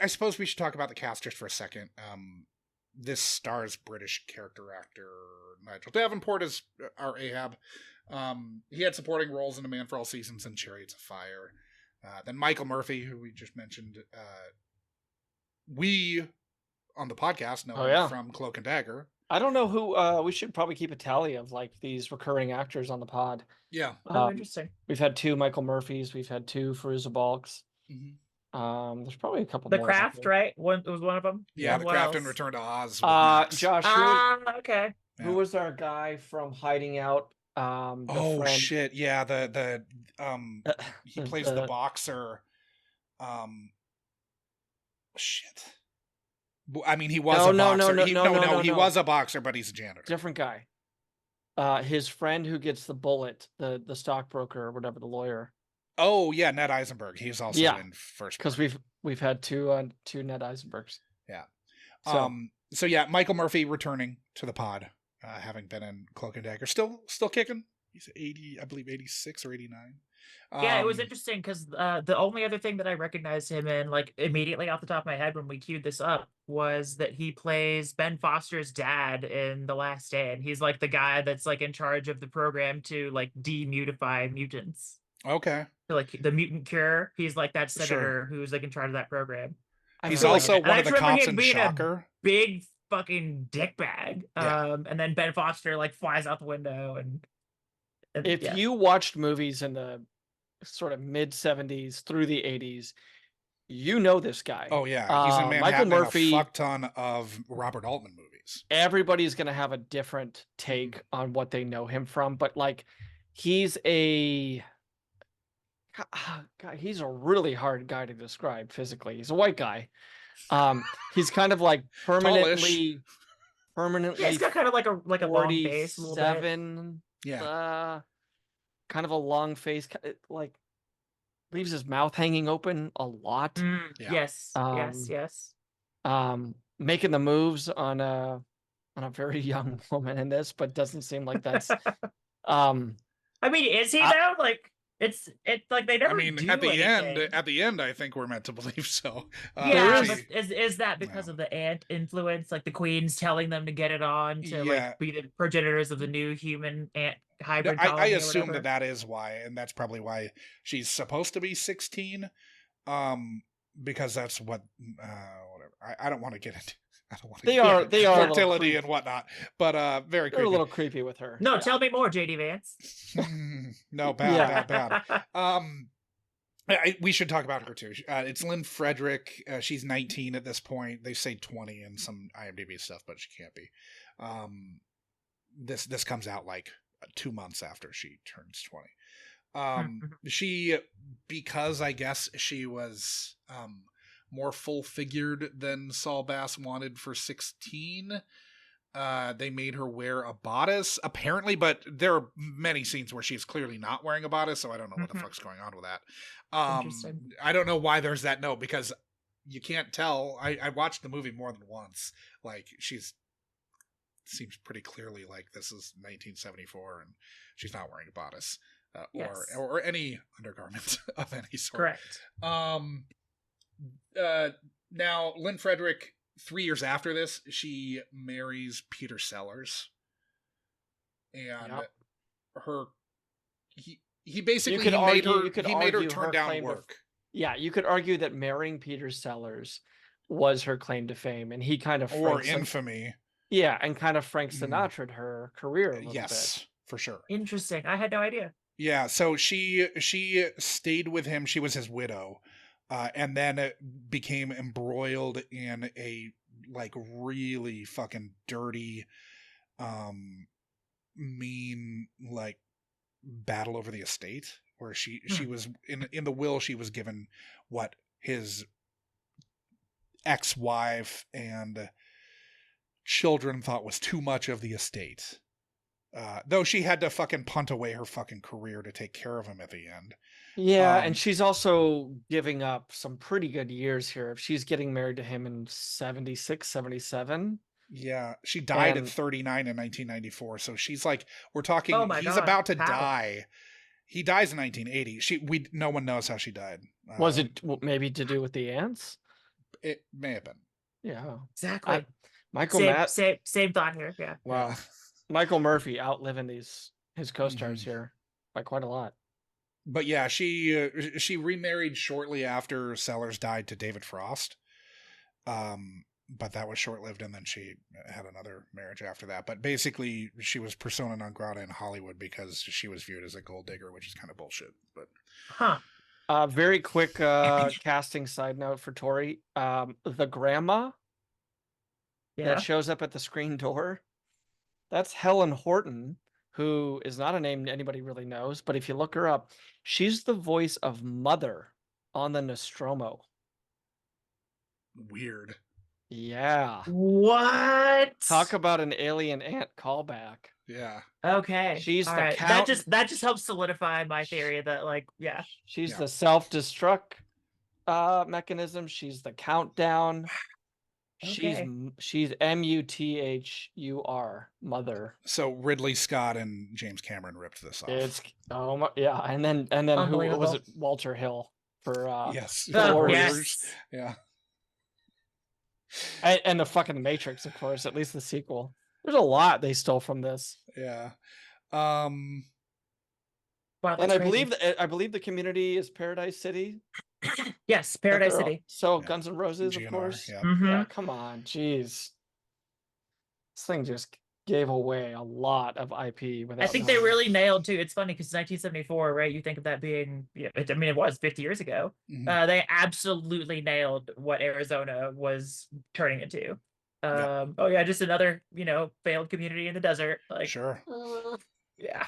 suppose we should talk about the cast just for a second. This stars British character actor Nigel Davenport as our Ahab. He had supporting roles in A Man for All Seasons and Chariots of Fire. Then Michael Murphy, who we just mentioned, we on the podcast know him from Cloak and Dagger. I don't know who. We should probably keep a tally of like these recurring actors on the pod. Yeah. Interesting. We've had 2 Michael Murphys. We've had 2 Fairuza Balks. There's probably a couple The more. Craft, right? It was one of them. Yeah, The Craft and Return to Oz. Josh. Okay. Who was our guy from Hiding Out? Shit! Yeah, the he plays the boxer. Shit. I mean, he was a boxer. He was a boxer, but he's a janitor. Different guy. His friend who gets the bullet, the stockbroker or whatever, the lawyer. Oh yeah, Ned Eisenberg. He's also in first. Because we've had two Ned Eisenbergs. Yeah. So yeah, Michael Murphy returning to the pod, having been in Cloak and Dagger, still kicking. He's 80, I believe 86 or 89. Yeah, it was interesting because the only other thing that I recognized him in, like immediately off the top of my head when we queued this up, was that he plays Ben Foster's dad in The Last Stand. He's like the guy that's like in charge of the program to like demutify mutants. Okay. So, like the mutant cure. He's like that senator who's like in charge of that program. He's also one of the cops in Shocker. Big fucking dickbag. Yeah. And then Ben Foster like flies out the window and if you watched movies in the sort of mid 70s through the 80s, you know this guy. Oh yeah, he's in Manhattan. Michael Murphy, in a fuck ton of Robert Altman movies. Everybody's gonna have a different take on what they know him from, but like he's a really hard guy to describe physically. He's a white guy. He's kind of like permanently. Yeah, he's got kind of like a long face, a little bit. Yeah. Kind of a long face, like leaves his mouth hanging open a lot. Yes. Yes. Making the moves on a very young woman in this, but doesn't seem like that's. I mean, is he though? Like, it's like they never. I mean, do at the anything. end, I think we're meant to believe so. Yeah, but is that because of the ant influence? Like the queen's telling them to get it on to like be the progenitors of the new human ant hybrid. I assume that is why, and that's probably why she's supposed to be 16, because that's what. Whatever. I don't want to get into. They are fertility and whatnot, but very creepy. They're a little creepy with her. No, tell me more, JD Vance. No, bad. We should talk about her too. It's Lynn Frederick. She's 19 at this point. They say 20 in some IMDb stuff, but she can't be. This comes out like 2 months after she turns 20. She, because I guess she was more full-figured than Saul Bass wanted for 16. They made her wear a bodice, apparently, but there are many scenes where she's clearly not wearing a bodice, so I don't know what the fuck's going on with that. I don't know why there's that note, because you can't tell. I watched the movie more than once. Like, seems pretty clearly like this is 1974 and she's not wearing a bodice or any undergarment of any sort. Correct. Now Lynn Frederick, 3 years after this, she marries Peter Sellers, and he basically made her turn down work. You could argue that marrying Peter Sellers was her claim to fame, and he kind of infamy. Yeah, and kind of Frank Sinatra'd her career a little bit. For sure. Interesting. I had no idea. Yeah, so she stayed with him. She was his widow, and then became embroiled in a like really fucking dirty, mean like battle over the estate, where she was in the will. She was given what his ex-wife and children thought was too much of the estate. Though she had to fucking punt away her fucking career to take care of him at the end. Yeah, and she's also giving up some pretty good years here. If she's getting married to him in 76, 77. Yeah, she died at 39 in 1994. So she's like, we're talking, he's God. about to die. He dies in 1980. No one knows how she died. Was it maybe to do with the ants? It may have been. Yeah, exactly. Same thought here. Yeah. Wow. Michael Murphy outliving his co-stars here by quite a lot. But yeah, she remarried shortly after Sellers died to David Frost. But that was short-lived, and then she had another marriage after that. But basically, she was persona non grata in Hollywood because she was viewed as a gold digger, which is kind of bullshit. But very quick casting side note for Tori. The grandma that shows up at the screen door, that's Helen Horton, who is not a name anybody really knows, but if you look her up, she's the voice of Mother on the Nostromo. Weird. Yeah. What? Talk about an alien ant callback. Yeah. Okay. She's all the right. count. That just helps solidify my theory that She's the self-destruct mechanism. She's the countdown. Okay. She's MUTHUR, Mother. So Ridley Scott and James Cameron ripped this off. And then who was it? Walter Hill for yes. Yes. Yeah. And the fucking Matrix, of course, at least the sequel. There's a lot they stole from this. Yeah. Wow, and I believe the Community is Paradise City. Yes, Paradise City. So Guns N' Roses, GNR, of course. Yeah. Yeah, come on, jeez. This thing just gave away a lot of IP. I think they really nailed too. It's funny because 1974, right? You think of that being, it was 50 years ago. They absolutely nailed what Arizona was turning into. Just another, failed community in the desert. Like, sure. Yeah.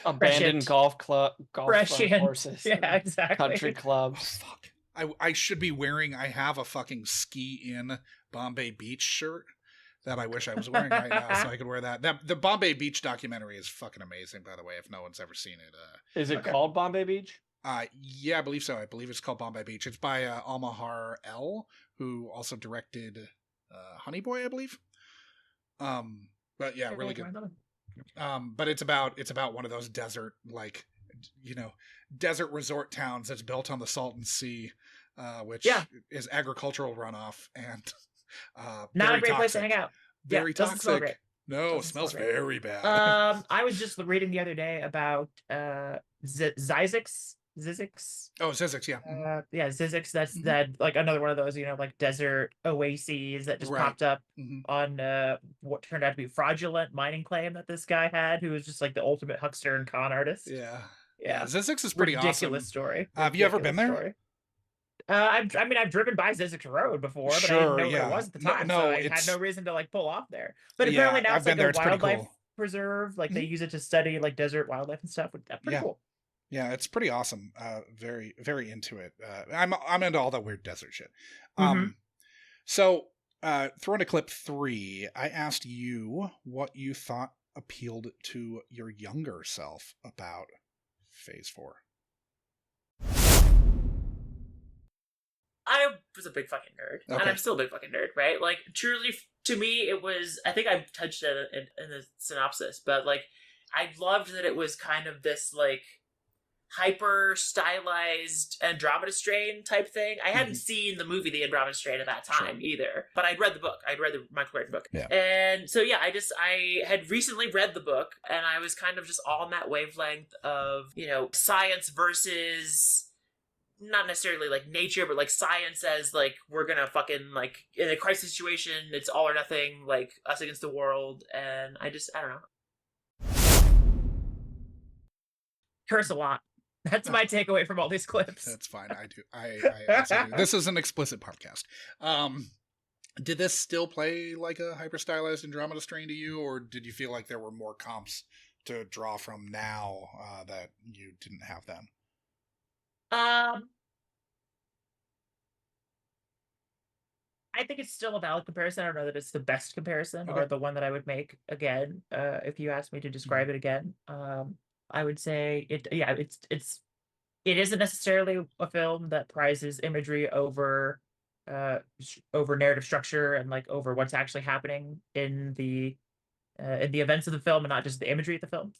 Abandoned golf courses. Yeah, exactly. Country clubs. Oh, fuck. I should be wearing. I have a fucking Ski In Bombay Beach shirt that I wish I was wearing right now, so I could wear that. The Bombay Beach documentary is fucking amazing, by the way. If no one's ever seen it, is it called Bombay Beach? Yeah, I believe so. I believe it's called Bombay Beach. It's by Almahar L, who also directed Honey Boy, I believe. But yeah, really good. But it's about one of those desert, desert resort towns that's built on the Salton Sea, which is agricultural runoff and not a great place to hang out. Very toxic. No, it smells very bad. I was just reading the other day about Zizix. Oh, Zizix, yeah. Zizix. That's that another one of those, desert oases that just popped up on what turned out to be a fraudulent mining claim that this guy had, who was just the ultimate huckster and con artist. Yeah. Zizix is pretty ridiculous awesome. Story. Have you ever been there? Story. I've driven by Zizix Road before, but I didn't know where it was at the time. So I had no reason to pull off there. But apparently now it's a wildlife preserve. They use it to study desert wildlife and stuff. That's pretty cool. Yeah, it's pretty awesome. Very, very into it. I'm into all that weird desert shit. So throwing to clip 3, I asked you what you thought appealed to your younger self about Phase 4. I was a big fucking nerd, and Okay. I'm still a big fucking nerd, right? Like, truly, to me, it was. I think I touched it in the synopsis, but like, I loved that it was kind of this like hyper stylized Andromeda Strain type thing. I hadn't seen the movie The Andromeda Strain at that time either, but I'd read the book. I'd read the Michael Crichton book. Yeah. And so, yeah, I had recently read the book, and I was kind of just on that wavelength of, you know, science versus not necessarily like nature, but like science as like we're gonna fucking like in a crisis situation, it's all or nothing, like us against the world. And I don't know. Curse a lot. That's my takeaway from all these clips. That's fine. I do. I absolutely do. This is an explicit podcast. Did this still play like a hyper stylized Andromeda Strain to you, or did you feel like there were more comps to draw from now that you didn't have then? I think it's still a valid comparison. I don't know that it's the best comparison or the one that I would make again. If you asked me to describe it again, I would say it. Yeah, it isn't necessarily a film that prizes imagery over narrative structure and like over what's actually happening in the events of the film and not just the imagery of the film.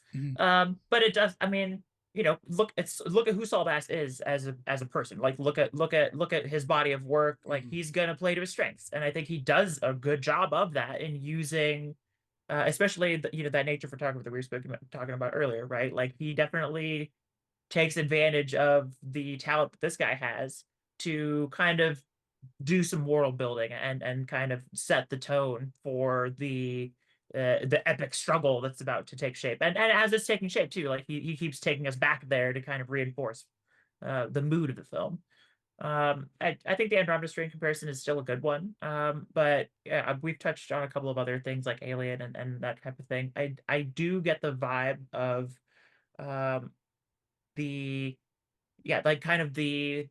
But it does. I mean, you know, look at who Saul Bass is as a person. Like look at his body of work. Like he's gonna play to his strengths, and I think he does a good job of that in using, especially that nature photography that we were talking about earlier, right? Like he definitely takes advantage of the talent that this guy has to kind of do some world building and kind of set the tone for the epic struggle that's about to take shape. And as it's taking shape too, like he keeps taking us back there to kind of reinforce the mood of the film. I think the Andromeda Strain comparison is still a good one. But yeah, we've touched on a couple of other things like Alien and that type of thing. I do get the vibe of the like kind of the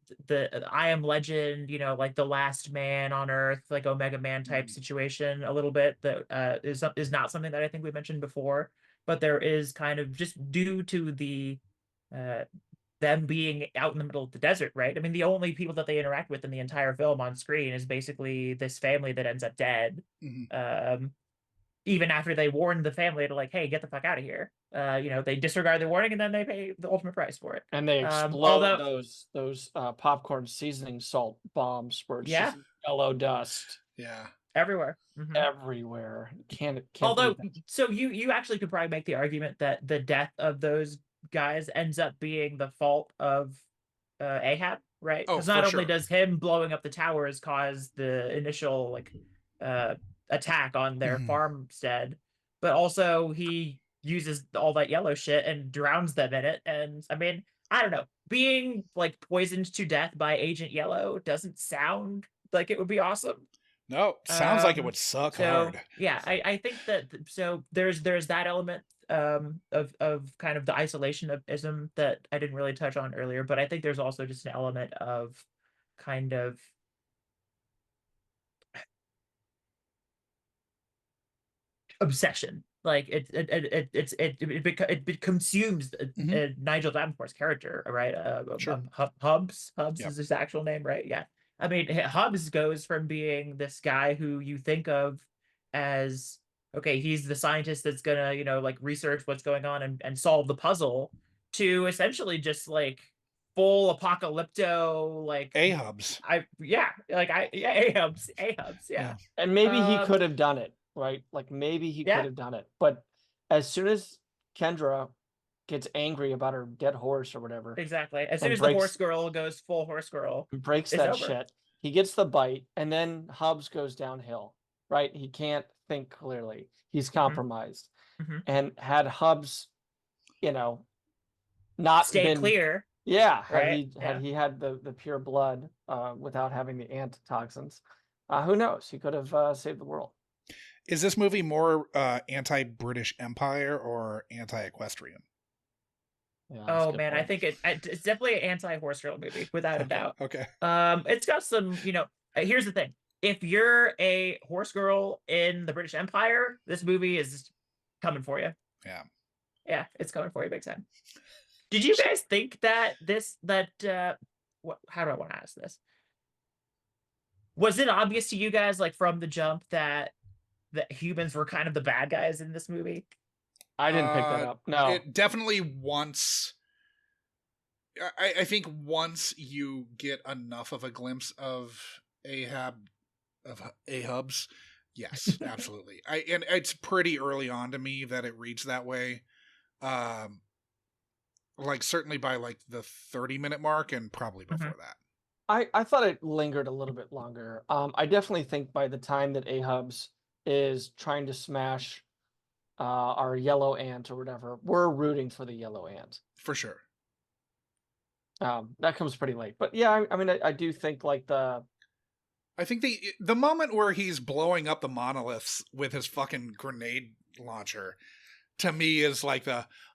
I Am Legend, you know, like the last man on Earth, like Omega Man type situation a little bit that is not something that I think we mentioned before, but there is kind of just due to the them being out in the middle of the desert, right? I mean, the only people that they interact with in the entire film on screen is basically this family that ends up dead. Even after they warn the family to like, hey, get the fuck out of here. You know, they disregard the warning and then they pay the ultimate price for it. And they explode those popcorn seasoning salt bombs where it's just yellow dust. Yeah. Everywhere. Everywhere. Can't Although, so you actually could probably make the argument that the death of those guys ends up being the fault of Ahab, right? Because not only does him blowing up the towers cause the initial like attack on their farmstead, but also he uses all that yellow shit and drowns them in it. And I mean, I don't know, being like poisoned to death by Agent Yellow doesn't sound like it would be awesome. No, sounds like it would suck hard. Yeah, I think that so there's that element of kind of the isolationism that I didn't really touch on earlier, but I think there's also just an element of kind of obsession. Like it consumes Nigel Davenport's character, right? Hubs is his actual name, right? Yeah. I mean, Hubs goes from being this guy who you think of as, okay, he's the scientist that's gonna, you know, like research what's going on and solve the puzzle, to essentially just like full apocalypto, like Ahabs. Ahabs, yeah. And maybe he could have done it, right? Like maybe he could have done it. But as soon as Kendra gets angry about her dead horse or whatever. Exactly. As soon as the horse girl goes full horse girl. Breaks that shit. He gets the bite, and then Hubs goes downhill, right? He can't think clearly. He's compromised. And had Hubs, you know, not stay clear. Yeah. Had he had the pure blood without having the antitoxins, who knows? He could have saved the world. Is this movie more anti-British Empire or anti-equestrian? Yeah, oh man, I think it's definitely an anti-horse girl movie without a doubt. Okay. It's got some, you know. Here's the thing: if you're a horse girl in the British Empire, this movie is coming for you. Yeah, it's coming for you big time. Did you guys think that how do I want to ask this? Was it obvious to you guys, like from the jump, that humans were kind of the bad guys in this movie? I didn't pick that up. No. It definitely once. I think once you get enough of a glimpse of Ahab's, yes, absolutely. And it's pretty early on to me that it reads that way. Like certainly by like the 30-minute mark and probably before that. I thought it lingered a little bit longer. I definitely think by the time that Ahab's is trying to smash our yellow ant or whatever, we're rooting for the yellow ant. For sure. That comes pretty late. But yeah, I mean, I do think like I think the moment where he's blowing up the monoliths with his fucking grenade launcher, to me is like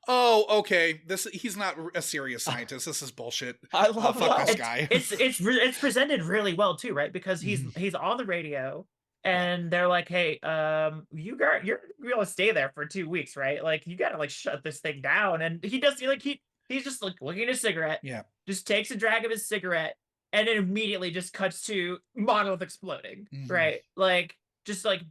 okay, he's not a serious scientist. This is bullshit. I love fuck this guy. It's presented really well too, right? Because he's on the radio and they're like, hey, you're gonna stay there for 2 weeks, right? Like you gotta like shut this thing down. And he does he's just like looking at his cigarette. Yeah. Just takes a drag of his cigarette and then immediately just cuts to monolith exploding, right? Like just like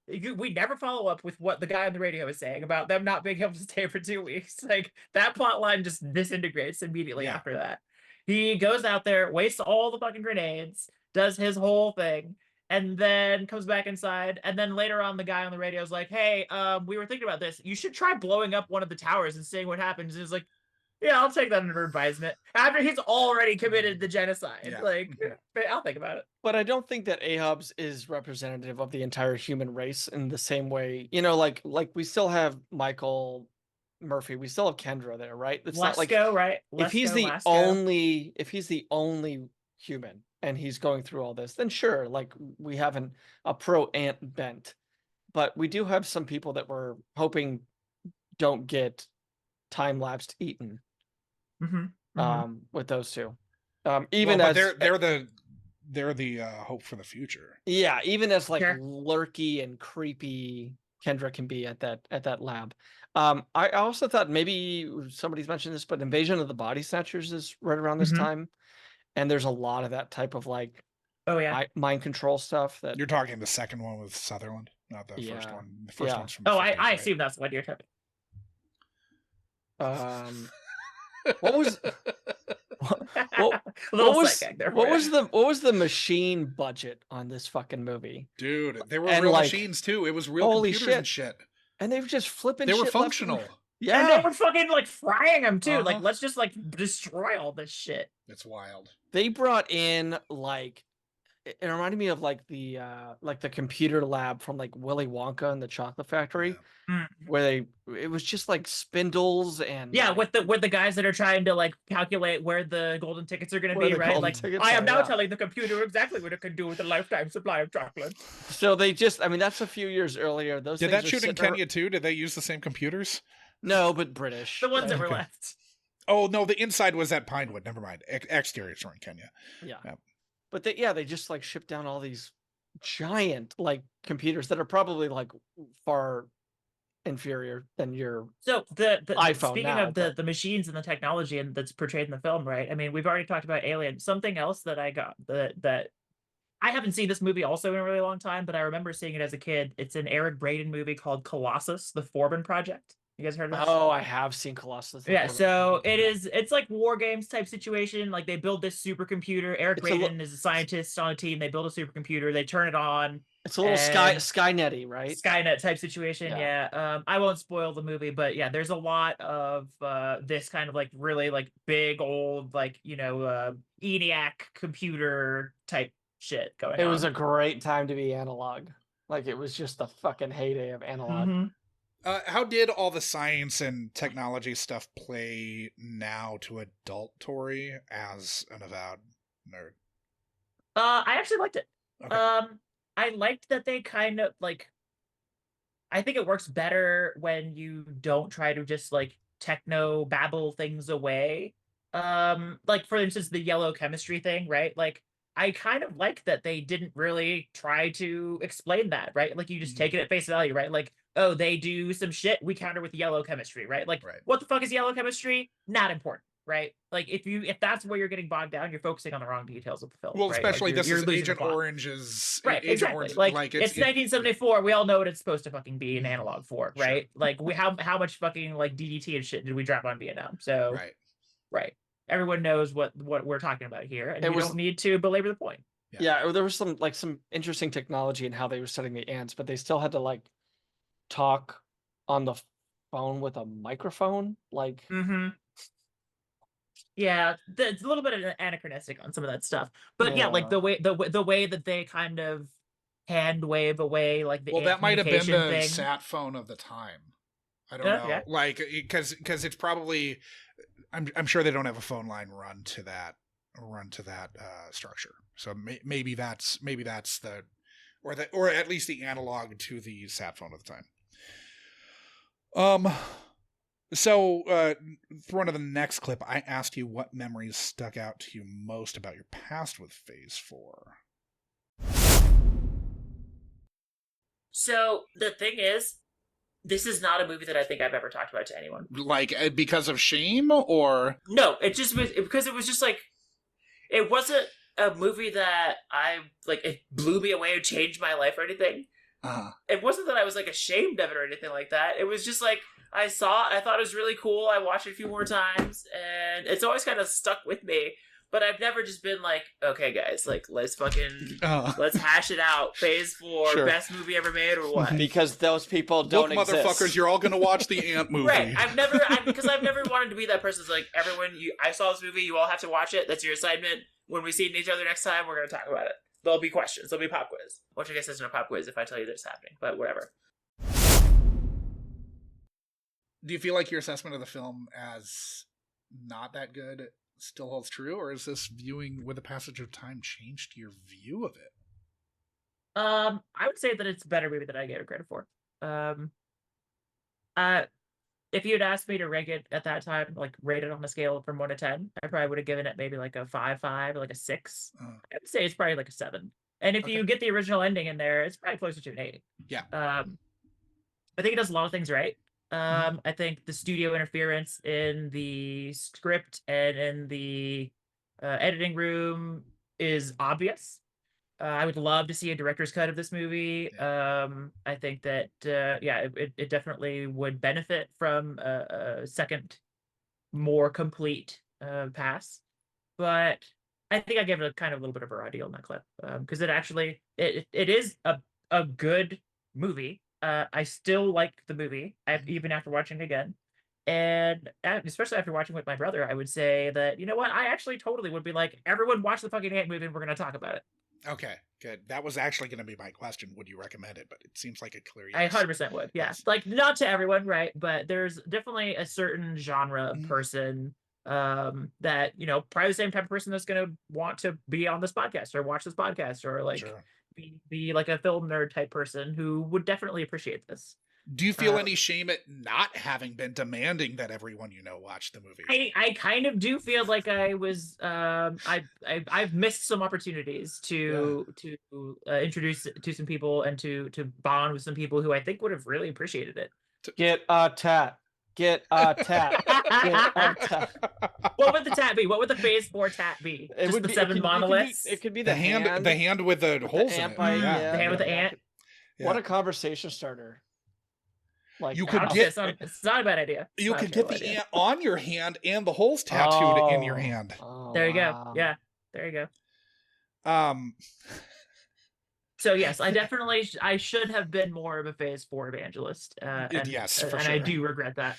we never follow up with what the guy on the radio is saying about them not being able to stay for 2 weeks. Like that plot line just disintegrates immediately after that. He goes out there, wastes all the fucking grenades, does his whole thing, and then comes back inside. And then later on, the guy on the radio is like, hey, we were thinking about this. You should try blowing up one of the towers and seeing what happens. And he's like, yeah, I'll take that under advisement. After he's already committed the genocide. Like, I'll think about it. But I don't think that Ahab's is representative of the entire human race in the same way. You know, like we still have Michael Murphy. We still have Kendra there, right? It's not like right? If he's the only human and he's going through all this, then sure, like we have a pro-ant bent. But we do have some people that we're hoping don't get time-lapsed eaten. With those two, even as they're the hope for the future. Yeah, even as like lurky and creepy Kendra can be at that lab. I also thought maybe somebody's mentioned this, but Invasion of the Body Snatchers is right around this time, and there's a lot of that type of like mind control stuff. That you're talking the second one with Sutherland, not the first one. The first one's from. I assume that's what you're talking. What was the machine budget on this fucking movie? Dude, they were real machines too. It was real computers and shit. And they were just flipping They shit were functional. Yeah. And they were fucking like frying them too. Like, let's just like destroy all this shit. It's wild. They brought in like, it reminded me of like the computer lab from like Willy Wonka and the Chocolate Factory, where it was just like spindles and with the guys that are trying to like calculate where the golden tickets are going to be, right? Like I am now telling the computer exactly what it can do with a lifetime supply of chocolate. So they just, I mean, that's a few years earlier. Those did that shoot in Kenya too? Did they use the same computers? No, but British. The ones that were left. Oh no, the inside was at Pinewood. Never mind. Exteriors were in Kenya. Yeah. But they just like ship down all these giant like computers that are probably like far inferior than your the iPhone. Speaking of the machines and the technology and that's portrayed in the film, right? I mean, we've already talked about Alien. Something else that I got that I haven't seen this movie also in a really long time, but I remember seeing it as a kid. It's an Eric Braeden movie called Colossus: The Forbin Project. You guys heard of this? Oh, I have seen Colossus. Yeah, so it's like War Games type situation. Like they build this supercomputer. Eric Braeden is a scientist on a team. They build a supercomputer. They turn it on. It's a little Skynet-y, right? Skynet type situation. Yeah. I won't spoil the movie, but yeah, there's a lot of this kind of like really like big old like ENIAC computer type shit going on. It was a great time to be analog. Like it was just the fucking heyday of analog. How did all the science and technology stuff play now to adult Tori as an avowed nerd? I actually liked it. Okay. I liked that they kind of like. I think it works better when you don't try to just like techno babble things away. Like for instance, the yellow chemistry thing, right? Like I kind of like that they didn't really try to explain that, right? Like you just take it at face value, right? Like, oh, they do some shit, we counter with yellow chemistry, right? Like, what the fuck is yellow chemistry? Not important, right? Like if that's where you're getting bogged down, you're focusing on the wrong details of the film. Well, right? especially Like, this you're is losing the Agent plot. Orange's Right, Agent exactly. Orange. Like it's 1974. We all know what it's supposed to fucking be an Mhm. analog for, Sure. right? Like how much fucking like DDT and shit did we drop on Vietnam? So Right. right, everyone knows what we're talking about here, and It we was- don't need to belabor the point. Yeah, there was some interesting technology in how they were setting the ants, but they still had to like talk on the phone with a microphone. Like, Mm-hmm. Yeah, it's a little bit anachronistic on some of that stuff, but yeah, like the way that they kind of hand wave away like the Well, that might have been communication the thing. sat phone of the time. I don't know, Yeah. like because it's probably I'm sure they don't have a phone line run to that structure. So maybe that's the or at least the analog to the sat phone of the time. So thrown to the next clip, I asked you what memories stuck out to you most about your past with Phase 4. So the thing is, this is not a movie that I think I've ever talked about to anyone. Like because of shame or No, it just was because it was just like it wasn't a movie that I like. It blew me away or changed my life or anything. It wasn't that I was like ashamed of it or anything like that. It was just like I thought it was really cool. I watched it a few more times, and it's always kind of stuck with me. But I've never just been like, okay, guys, like let's hash it out. Phase 4, Sure. best movie ever made, or what? because those people don't look, exist. motherfuckers, you're all gonna watch the Ant movie. Right. I've never wanted to be that person. That's like, everyone, I saw this movie. You all have to watch it. That's your assignment. When we see each other next time, we're gonna talk about it. There'll be questions. There'll be pop quiz. Which I guess isn't a pop quiz if I tell you that it's happening. But whatever. Do you feel like your assessment of the film as not that good still holds true, or is this viewing with the passage of time changed your view of it? I would say that it's a better movie than I gave it credit for. If you had asked me to rank it at that time, like rate it on a scale from 1 to 10, I probably would have given it maybe like a 5, or like a 6. I would say it's probably like a 7. And if you get the original ending in there, it's probably closer to an 8. Yeah. I think it does a lot of things right. I think the studio interference in the script and in the editing room is obvious. I would love to see a director's cut of this movie. I think that it definitely would benefit from a second, more complete pass. But I think I gave it a kind of a little bit of a raw deal in that clip because it actually it is a good movie. I still like the movie, even after watching it again. And especially after watching with my brother, I would say that, you know what, I actually totally would be like, everyone watch the fucking Ant movie and we're going to talk about it. Okay, good. That was actually going to be my question. Would you recommend it? But it seems like a clear I yes. 100% would, yeah. Yes. Like, not to everyone, right? But there's definitely a certain genre of person that, you know, probably the same type of person that's going to want to be on this podcast or watch this podcast or like be like a film nerd type person who would definitely appreciate this. Do you feel any shame at not having been demanding that everyone you know watch the movie? I kind of do feel like I was I've missed some opportunities to introduce to some people and to bond with some people who I think would have really appreciated it. Get a tat. Get a tat. Get a tat. What would the tat be? What would the Phase 4 tat be? It Just would the be 7 monoliths? It could be The hand with the holes in it. The hand with the ant. What a conversation starter. Like, you could get it's not a bad idea. You could get the ant on your hand and the holes tattooed in your hand. There you go. Yeah, there you go. So yes, I should have been more of a Phase 4 evangelist. Yes, for and sure. I do regret that.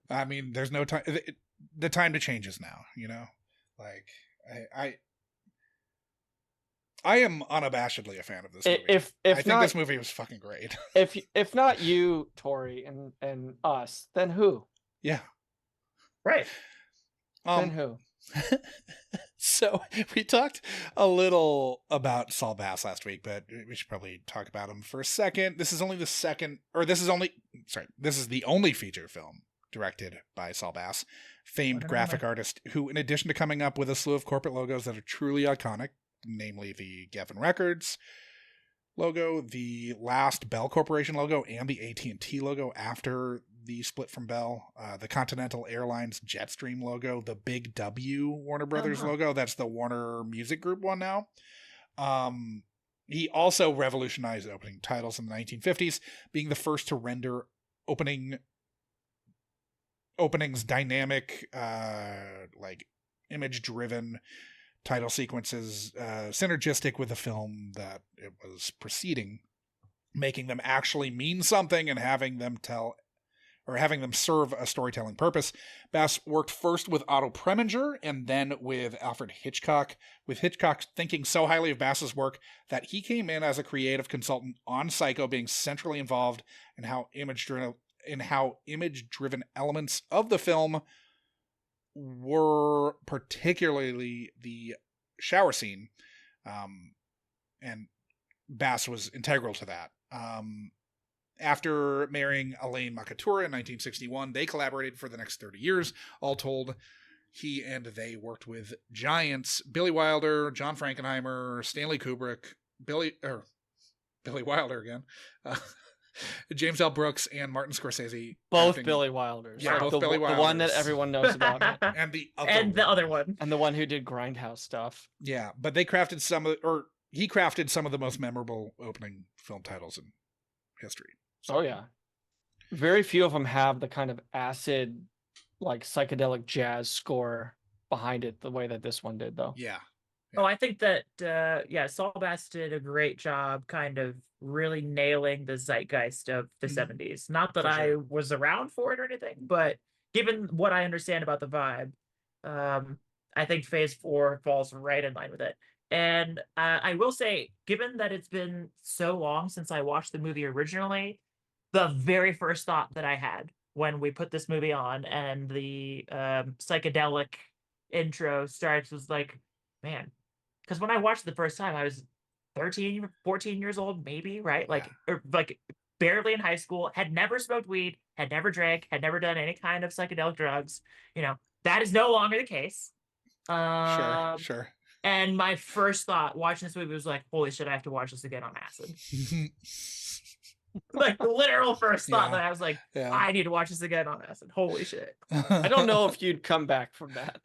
I mean, there's no time. The time to change is now. You know, like I am unabashedly a fan of this movie. If I think not, this movie was fucking great. If not you, Tori, and us, then who? Yeah. Right. Then who? So we talked a little about Saul Bass last week, but we should probably talk about him for a second. This is the only feature film directed by Saul Bass, famed graphic artist who, in addition to coming up with a slew of corporate logos that are truly iconic, namely the Geffen Records logo, the last Bell Corporation logo, and the AT&T logo after the split from Bell, the Continental Airlines Jetstream logo, the Big W Warner Brothers logo. That's the Warner Music Group one now. He also revolutionized opening titles in the 1950s, being the first to render openings dynamic, like image-driven title sequences, synergistic with the film that it was preceding, making them actually mean something and having them serve a storytelling purpose. Bass worked first with Otto Preminger and then with Alfred Hitchcock, with Hitchcock thinking so highly of Bass's work that he came in as a creative consultant on Psycho, being centrally involved in how image-driven elements of the film were, particularly the shower scene. And Bass was integral to that. After marrying Elaine Makatura in 1961, they collaborated for the next 30 years. All told, he and they worked with giants Billy Wilder, John Frankenheimer, Stanley Kubrick, Billy Wilder again, James L. Brooks, and Martin Scorsese. Both Billy Wilders. Yeah, both Billy Wilders. The one that everyone knows about. And the other one. And the one who did Grindhouse stuff. Yeah, but he crafted some of the most memorable opening film titles in history. So. Oh, yeah. Very few of them have the kind of acid, like psychedelic jazz score behind it the way that this one did, though. Yeah. Oh, I think that, Saul Bass did a great job kind of really nailing the zeitgeist of the 70s. Not that I was around for it or anything, but given what I understand about the vibe, I think Phase 4 falls right in line with it. And I will say, given that it's been so long since I watched the movie originally, the very first thought that I had when we put this movie on and the psychedelic intro starts was like, man, because when I watched it the first time, I was 13, 14 years old, maybe, right? Like, or like barely in high school, had never smoked weed, had never drank, had never done any kind of psychedelic drugs. You know, that is no longer the case. Sure. And my first thought watching this movie was like, holy shit, I have to watch this again on acid. Like the literal first thought that I was like, I need to watch this again on acid. Holy shit. I don't know if you'd come back from that.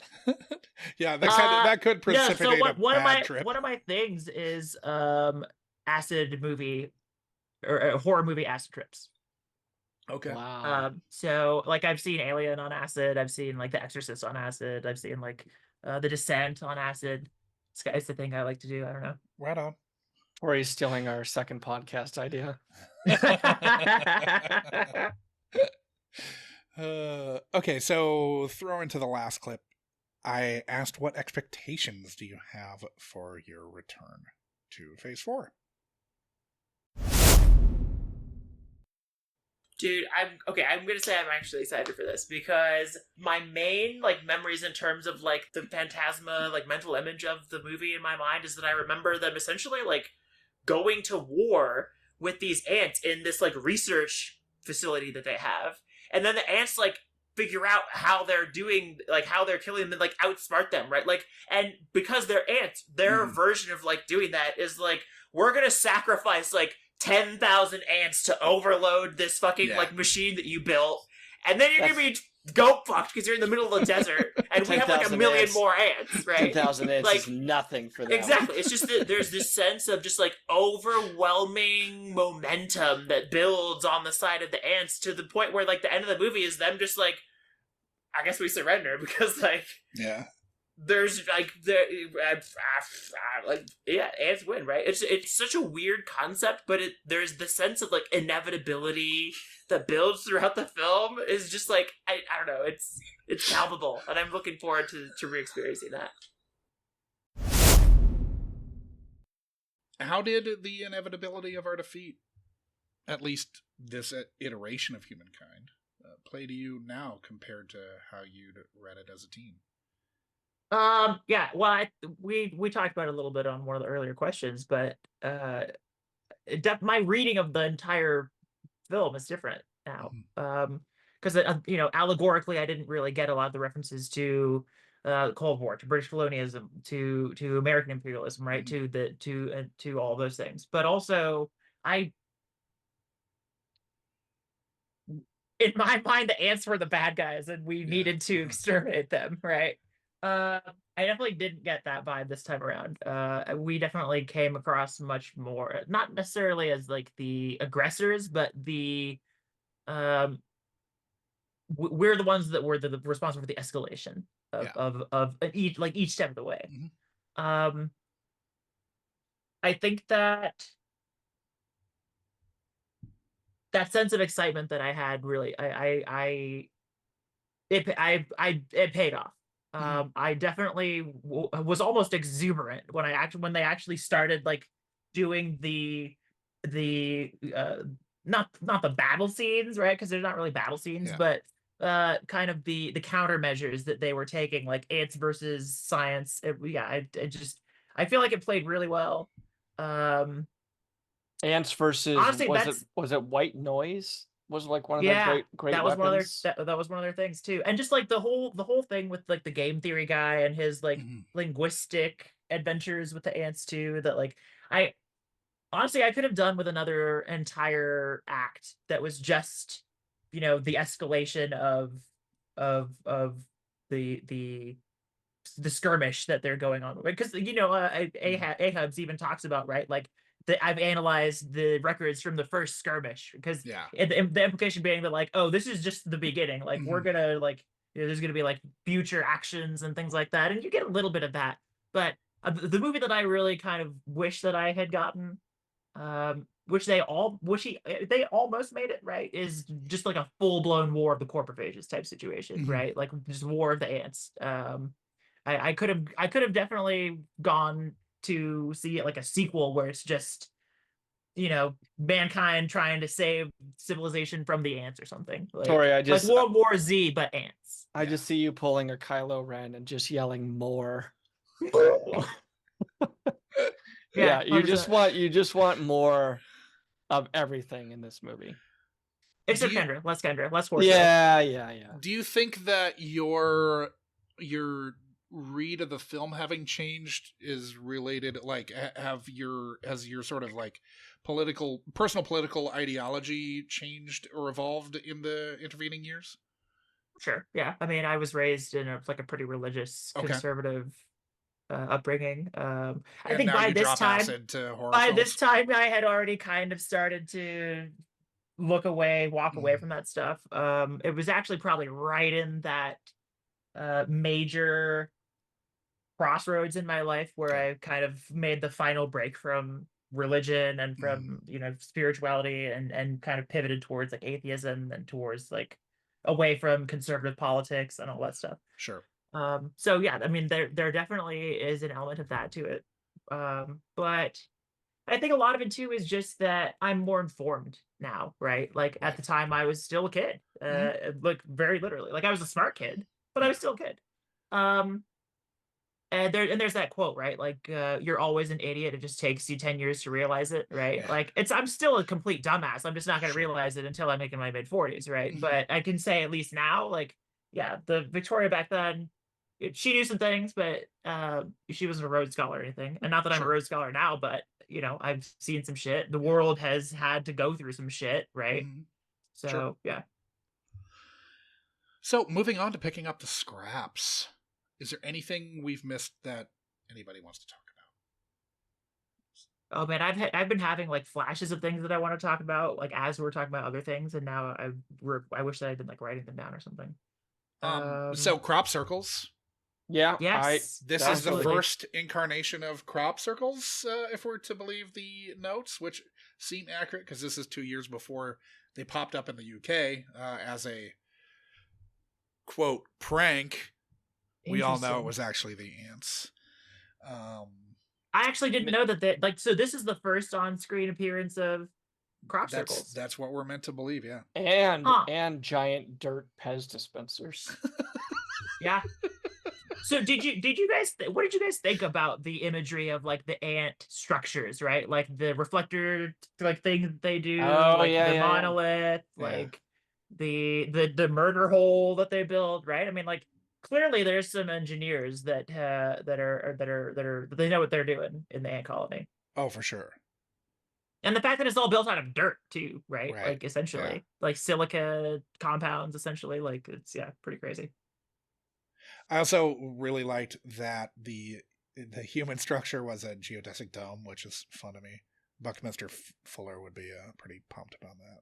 Yeah, that could precipitate a bad trip. One of my things is acid movie or horror movie acid trips. Okay. Wow. So like I've seen Alien on acid, I've seen like The Exorcist on acid, I've seen like The Descent on acid. It's the thing I like to do. I don't know. Right on. Or he's stealing our second podcast idea. Okay, so throw into the last clip. I asked, what expectations do you have for your return to Phase 4? Dude, I'm gonna say I'm actually excited for this because my main like memories in terms of like the phantasma, like mental image of the movie in my mind is that I remember them essentially like going to war with these ants in this like research facility that they have, and then the ants like figure out how they're doing, like how they're killing them and like outsmart them, right? Like, and because they're ants, their version of like doing that is like, we're gonna sacrifice like 10,000 ants to overload this fucking like machine that you built, and then you're gonna be goat fucked because you're in the middle of the desert, and we have like a million more ants, right? 10,000 ants like, is nothing for them. Exactly. It's just that there's this sense of just like overwhelming momentum that builds on the side of the ants to the point where like the end of the movie is them just like, I guess we surrender because like there's like ants win, right? It's such a weird concept, but there's the sense of like inevitability that builds throughout the film is just like I don't know, it's palpable, and I'm looking forward to re-experiencing that. How did the inevitability of our defeat, at least this iteration of humankind, play to you now compared to how you'd read it as a teen? Yeah, well, we talked about it a little bit on one of the earlier questions, but my reading of the entire film is different now. Because you know, allegorically, I didn't really get a lot of the references to the Cold War, to British colonialism, to American imperialism, right? Mhm. To all those things. But also, I in my mind, the ants were the bad guys, and we Yeah. needed to exterminate them, right? I definitely didn't get that vibe this time around. We definitely came across much more, not necessarily as like the aggressors, but the um, we're the ones that were the responsible for the escalation Yeah. of each step of the way. Mhm. Um, I think that sense of excitement that I had really, it paid off. Mhm. I definitely was almost exuberant when they actually started like doing the not the battle scenes, right? Because they're not really battle scenes, Yeah. but kind of the countermeasures that they were taking, like ants versus science. Yeah, I feel like it played really well. Um, Ants versus, Honestly, that's was it white noise? Was like one of their yeah, great that was one of weapons. that was one of their things too. And just like the whole thing with like the game theory guy and his like Mhm. linguistic adventures with the ants too, that like I honestly I could have done with another entire act that was just, the escalation of the the skirmish that they're going on, because Mhm. Ahab's even talks about, right, like that I've analyzed the records from the first skirmish, because Yeah. the implication being that like, oh, this is just the beginning, like we're Mhm. gonna like, there's gonna be like future actions and things like that, and you get a little bit of that. But the movie that I really kind of wish that I had gotten, they almost made it, right, is just like a full-blown war of the corpophages type situation, Mhm. right, like just war of the ants. I could have definitely gone to see it like a sequel where it's just, mankind trying to save civilization from the ants or something, Tori, like World War Z but ants. I Yeah. just see you pulling a Kylo Ren and just yelling more. Yeah, Yeah, 100%. you just want more of everything in this movie. Do Except you Kendra, less horse show. Yeah. do you think that your read of the film having changed is related, like has your sort of like personal political ideology changed or evolved in the intervening years? Sure, yeah. I mean, I was raised in a pretty religious, Okay. conservative upbringing. I And think now you drop acid to horror by this films. time I had already kind of started to walk away Mhm. from that stuff. It was actually probably right in that major crossroads in my life where Okay. I kind of made the final break from religion and Mhm. from, spirituality, and kind of pivoted towards like atheism and towards like away from conservative politics and all that stuff. Sure. So yeah, I mean, there definitely is an element of that to it. But I think a lot of it too is just that I'm more informed now, right? Like at Right. the time I was still a kid. Mhm. Like very literally. Like I was a smart kid, but I Yeah. was still a kid. Um there's that quote, right? Like you're always an idiot. It just takes you 10 years to realize it, right? Yeah. Like I'm still a complete dumbass. I'm just not going to Sure. realize it until I'm in my mid 40s, right? Mhm. But I can say at least now, like, yeah, the Victoria back then, she knew some things, but she wasn't a Rhodes Scholar or anything. And not that I'm a Sure. Rhodes Scholar now, but I've seen some shit. The world has had to go through some shit, right? Mhm. Sure. So yeah. So, moving on to picking up the scraps. Is there anything we've missed that anybody wants to talk Oh man, I've been having like flashes of things that I want to talk about, like as we're talking about other things, and now I wish that I'd been like writing them down or something. about? So crop circles. Yeah, Yes, This is the definitely. first incarnation of crop circles, if we're to believe the notes, which seem accurate because this is 2 years before they popped up in the UK as a quote prank. We all know it interesting. was actually the ants. Um, I actually didn't know that like, so this is the first on-screen appearance of crop that's circles. that's what we're meant to believe. Yeah. Huh. And giant dirt Pez dispensers. Yeah. So what did you guys think about the imagery of like the ant structures, right? Like the reflector like thing that they do, Oh like the yeah. monolith, Yeah. like the murder hole that they build, right? I mean, like clearly there's some engineers that they know what they're doing in the ant colony. Oh, for sure. And the fact that it's all built out of dirt too, right? Right. Like essentially, Yeah. like silica compounds, essentially. Like it's pretty crazy. I also really liked that the human structure was a geodesic dome, which is fun to me. Buckminster Fuller would be pretty pumped about that.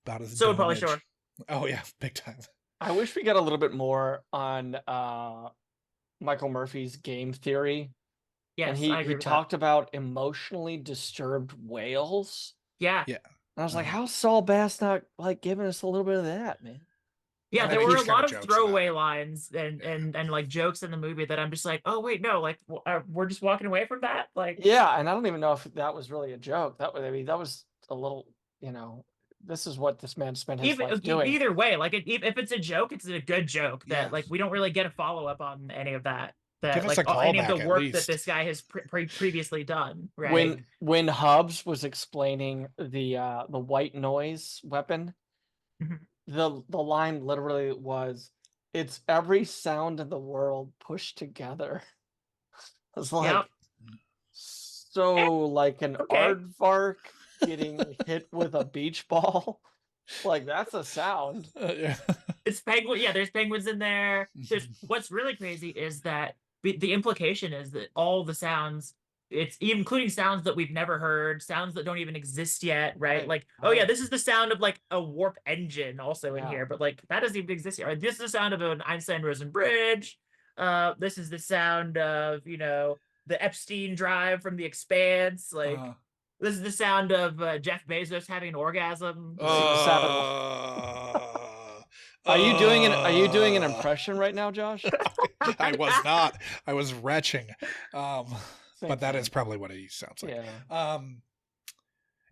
About as So would Pauly dome-age. Shore. Oh yeah, big time. I wish we got a little bit more on Michael Murphy's game theory. Yes, and he I agree with talked about emotionally disturbed whales. Yeah. Yeah. And I was like, how's Saul Bass not like giving us a little bit of that, man? Yeah, And there then were a he's got lot of jokes throwaway about it. lines and like jokes in the movie that I'm just like, oh wait, no, like we're just walking away from that. Like, Yeah, and I don't even know if that was really a joke. That was, I mean, that was a little, this is what this man spent his life doing. either way, like if it's a joke, it's a good joke that Yeah. like we don't really get a follow up on any of that. That Give us like a any of callback the at work that least. this guy has previously done, right? When Hubs was explaining the white noise weapon, Mhm. the line literally was, "It's every sound in the world pushed together." It's like, Yep. so like an Okay. aardvark getting hit with a beach ball. Like that's a sound. Yeah. It's penguin. Yeah, there's penguins in there. There's what's really crazy is that the implication is that all the sounds, it's including sounds that we've never heard, sounds that don't even exist yet, right? Right, Like, oh yeah, right. this is the sound of like a warp engine also in Yeah. here, but like that doesn't even exist yet. Right? This is the sound of an Einstein-Rosen bridge. This is the sound of the Epstein drive from The Expanse. Like this is the sound of Jeff Bezos having an orgasm. Are you doing an impression right now, Josh? I was not. I was retching. But that thing. is probably what he sounds like. Yeah.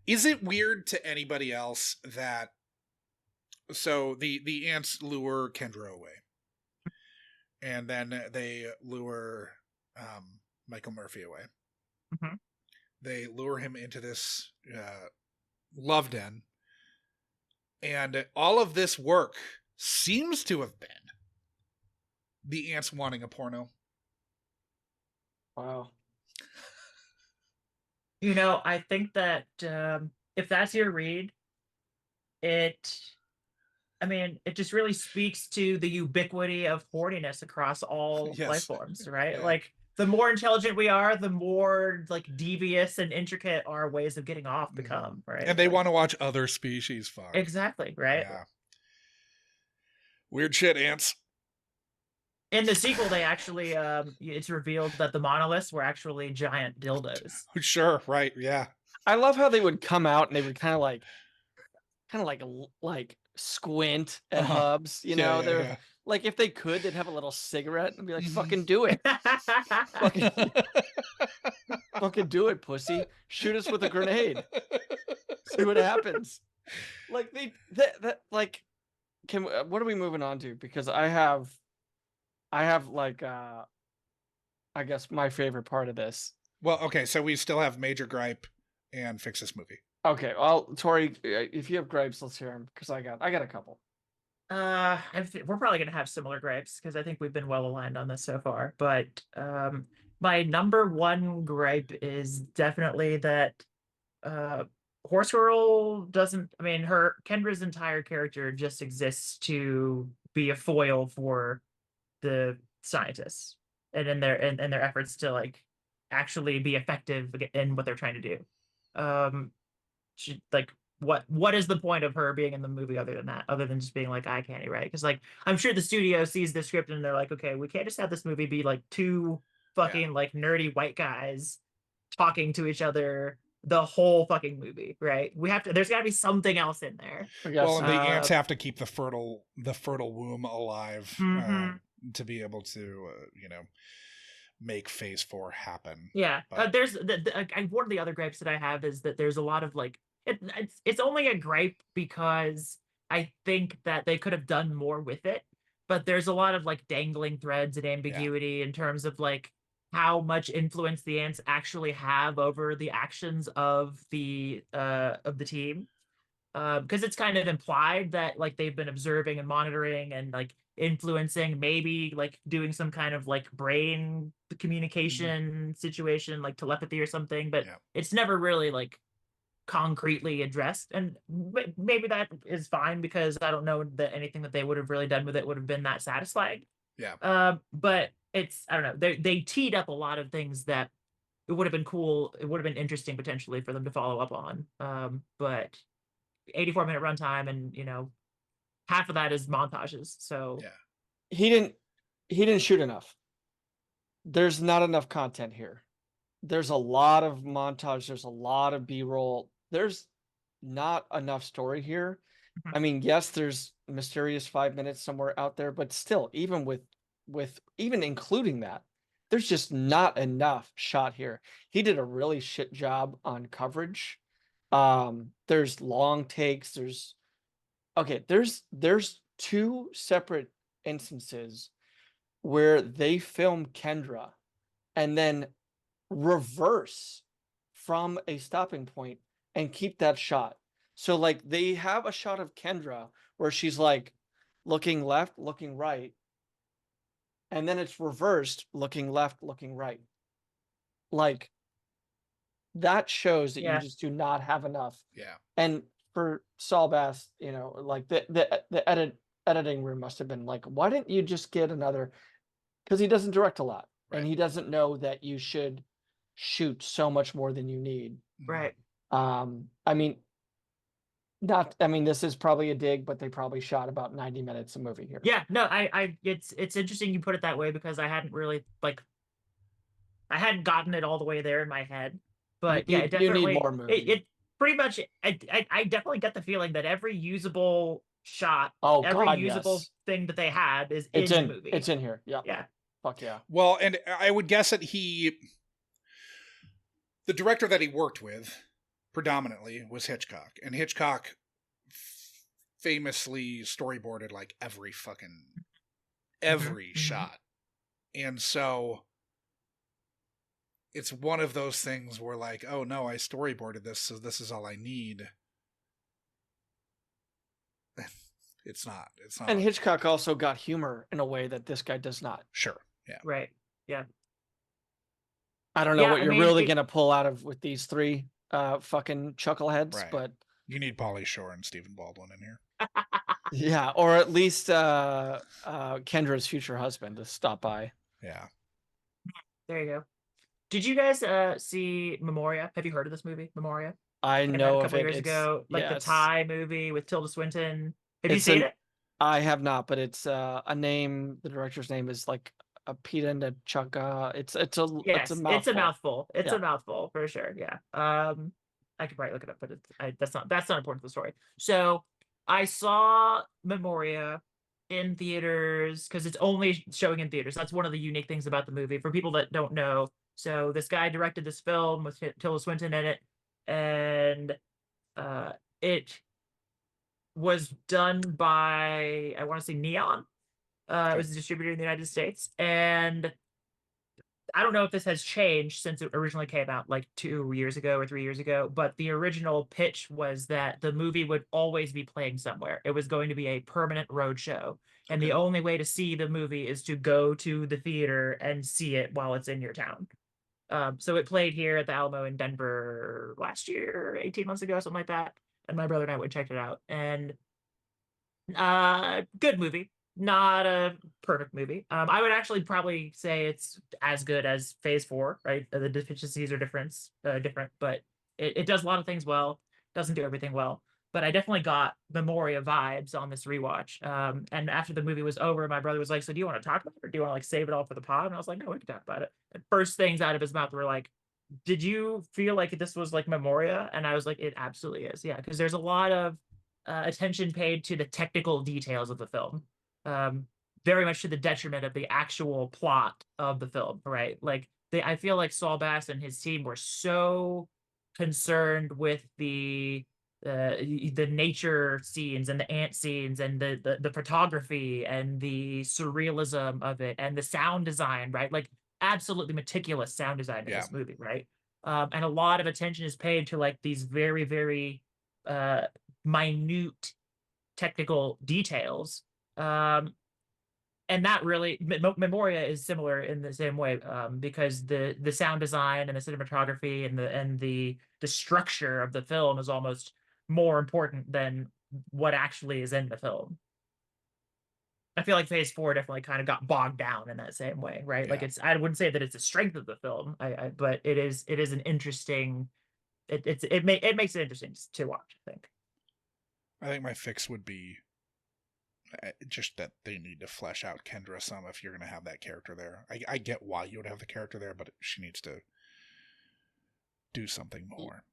Is it weird to anybody else that so the ants lure Kendra away, and then they lure Michael Murphy away. Mhm. They lure him into this love den, and all of this work seems to have been the ants wanting a porno. Wow. I think that if that's your read, it just really speaks to the ubiquity of horniness across all Yes. life forms, right? Yeah. Like, the more intelligent we are, the more like devious and intricate our ways of getting off become, right? And they Like, want to watch other species fuck. exactly, right? Yeah. Weird shit, ants. In the sequel, they actually it's revealed that the monoliths were actually giant dildos. Sure, right, yeah. I love how they would come out and they would kind of like squint at Hubs, Yeah, they're yeah. like, if they could, they'd have a little cigarette and be like, fucking do it. Fucking do it, pussy. Shoot us with a grenade. See what happens. Like like, what are we moving on to? Because I have like I guess my favorite part of this. Well, okay, so we still have major gripe and fix this movie. Okay, well, Tori, if you have gripes, let's hear them, because I got a couple. We're probably gonna have similar gripes because I think we've been well aligned on this so far. But my number one gripe is definitely that Horse Girl doesn't. I mean, Kendra's entire character just exists to be a foil for the scientists and in their efforts to like actually be effective in what they're trying to do. She like what is the point of her being in the movie other than that, other than just being like eye candy, right? Because like I'm sure the studio sees the script and they're like, okay, we can't just have this movie be like two fucking like nerdy white guys talking to each other the whole fucking movie, right? There's got to be something else in there. Well, and the ants have to keep the fertile womb alive to be able to make phase 4 happen. Yeah. But There's one of the other gripes that I have is that there's a lot of like it's only a gripe because I think that they could have done more with it, but there's a lot of like dangling threads and ambiguity in terms of like how much influence the ants actually have over the actions of the team. Because it's kind of implied that like they've been observing and monitoring and like influencing, maybe like doing some kind of like brain communication situation, like telepathy or something, but it's never really like concretely addressed. And maybe that is fine, because I don't know that anything that they would have really done with it would have been that satisfying. But it's, I don't know, they teed up a lot of things that it would have been cool, it would have been interesting potentially for them to follow up on. But 84-minute runtime, and half of that is montages. So he didn't shoot enough. There's not enough content here. There's a lot of montage, there's a lot of B-roll. There's not enough story here. I mean, yes, there's mysterious 5 minutes somewhere out there, but still, even with even including that, there's just not enough shot here. He did a really shit job on coverage. There's long takes, there's two separate instances where they film Kendra and then reverse from a stopping point and keep that shot. So like they have a shot of Kendra where she's like looking left, looking right, and then it's reversed, looking left, looking right. Like that shows that you just do not have enough. And for Saul Bass, like the editing room must have been like, why didn't you just get another? Because he doesn't direct a lot, and he doesn't know that you should shoot so much more than you need. Right. I mean, this is probably a dig, but they probably shot about 90 minutes of movie here. Yeah, no, it's interesting you put it that way, because I hadn't really I hadn't gotten it all the way there in my head. But it definitely, you need more movie. It pretty much, I definitely get the feeling that every usable shot, usable thing that they had is in the movie. It's in here. Yeah. Yeah. Fuck yeah. Well, and I would guess that the director that he worked with predominantly was Hitchcock, and Hitchcock famously storyboarded like every shot. And so it's one of those things where like, oh no, I storyboarded this, so this is all I need. It's not. And Hitchcock also got humor in a way that this guy does not. Sure. Yeah. Right. Yeah. I don't know what you're really going to pull out of with these three fucking chuckleheads, but you need Pauly Shore and Stephen Baldwin in here. Yeah, or at least Kendra's future husband to stop by. Yeah. There you go. Did you guys see Memoria? Have you heard of this movie, Memoria? I know a couple of it. years ago, like the Thai movie with Tilda Swinton. Have you seen it? I have not, but it's a name. The director's name is like a Pita and a Chaka. It's a mouthful. It's a mouthful. It's a mouthful for sure. Yeah. I could probably look it up, but that's not important to the story. So I saw Memoria in theaters because it's only showing in theaters. That's one of the unique things about the movie for people that don't know. So this guy directed this film with Tilda Swinton in it, and it was done by, I want to say, Neon. It was a distributor in the United States, and I don't know if this has changed since it originally came out like 2 years ago or 3 years ago, but the original pitch was that the movie would always be playing somewhere. It was going to be a permanent road show, and the only way to see the movie is to go to the theater and see it while it's in your town. So it played here at the Alamo in Denver last year, 18 months ago, something like that. And my brother and I went and checked it out. And good movie. Not a perfect movie. I would actually probably say it's as good as Phase 4, right? The deficiencies are different, but it does a lot of things well, doesn't do everything well. But I definitely got Memoria vibes on this rewatch. And after the movie was over, my brother was like, so do you want to talk about it, or do you want to like save it all for the pod? And I was like, no, we can talk about it. And first things out of his mouth were like, did you feel like this was like Memoria? And I was like, it absolutely is. Yeah, because there's a lot of attention paid to the technical details of the film. Very much to the detriment of the actual plot of the film, right? Like I feel like Saul Bass and his team were so concerned with the nature scenes and the ant scenes and the photography and the surrealism of it and the sound design, right? Like absolutely meticulous sound design in this movie, right? And a lot of attention is paid to like these very, very minute technical details. and that really Memoria is similar in the same way, because the sound design and the cinematography and the structure of the film is almost more important than what actually is in the film. I feel like Phase 4 definitely kind of got bogged down in that same way, right? Like Yeah. I wouldn't say that it's a strength of the film, but it is an interesting. It makes it interesting to watch, I think. I think my fix would be just that they need to flesh out Kendra some if you're going to have that character there. I get why you would have the character there, but she needs to do something more.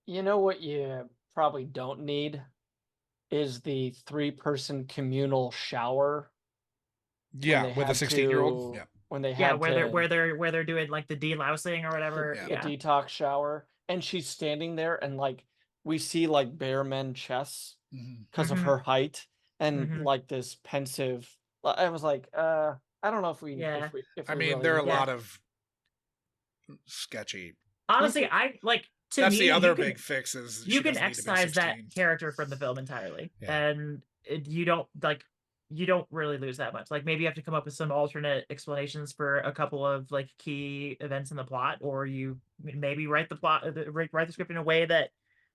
You know what you probably don't need is the 3-person communal shower. Yeah, with a 16-year-old. Yeah. When they Yeah, had where they're doing like the delousing or whatever. the detox shower, and she's standing there, and like we see like bare men chests because of her height, and like this pensive. I was like, I don't know if we. Yeah. If I we mean, really there are a need lot that. of sketchy. Honestly, I like to That's me, the other you can- big fix is you she can doesn't need to be excise that 16. character from the film entirely, Yeah. and you don't really lose that much. Like maybe you have to come up with some alternate explanations for a couple of like key events in the plot, or you maybe write the script in a way that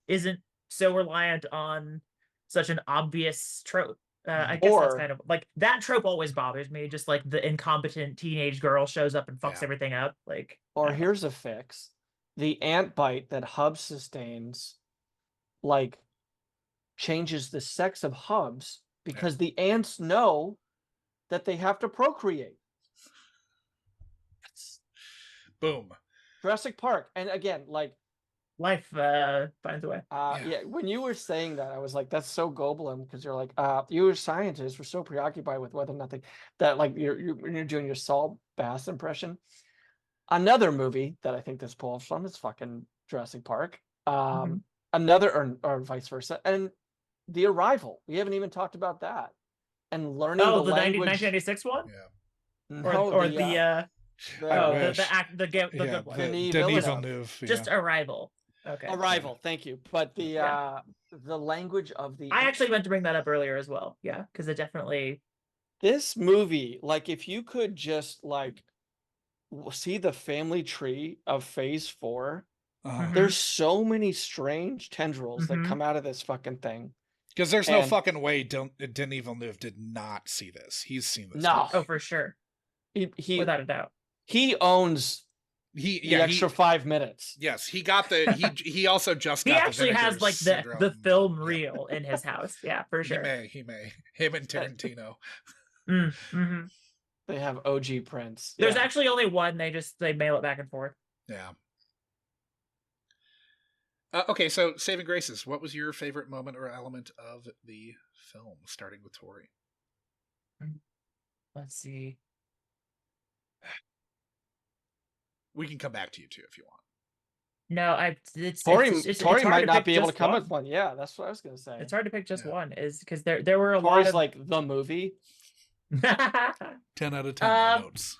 isn't so reliant on such an obvious trope. I guess that's Or- kind of like that trope always bothers me. Just like the incompetent teenage girl shows up and fucks Yeah. everything up. Like, Or here's a fix: the ant bite that Hub sustains, like, changes the sex of Hubs because the ants know that they have to procreate. Boom. Jurassic Park, and again, like life finds a way. yeah, when you were saying that, I was like, that's so Goldblum, because you're like, you as scientists were so preoccupied with whether or not that like you're doing your Saul Bass impression. Another movie that I think this pulls from is fucking Jurassic Park. Another or vice versa, and The Arrival. We haven't even talked about that. And learning the language. 1996 one. Yeah. The good one. Denis Villeneuve. Just Arrival. Okay. Arrival, thank you. But the language of the. I actually meant to bring that up earlier as well. Yeah, because it definitely. This movie, like, if you could just like see the family tree of Phase 4, there's so many strange tendrils that come out of this fucking thing. Because there's no fucking way Denis Villeneuve did not see this. He's seen this. No, oh for sure. He without a doubt. He owns the extra 5 minutes. Yes, he got he also just got he actually the has like the film reel in his house. Yeah, for sure. He may. Him and Tarantino. They have OG prints. There's actually only one. They mail it back and forth. Yeah. Okay, so Saving Graces. What was your favorite moment or element of the film, starting with Tori? Let's see. We can come back to you too if you want. No, Tori might not be able to come with one. Yeah, that's what I was gonna say. It's hard to pick just one, is because there were a lot of like the movie. 10 out of 10 notes.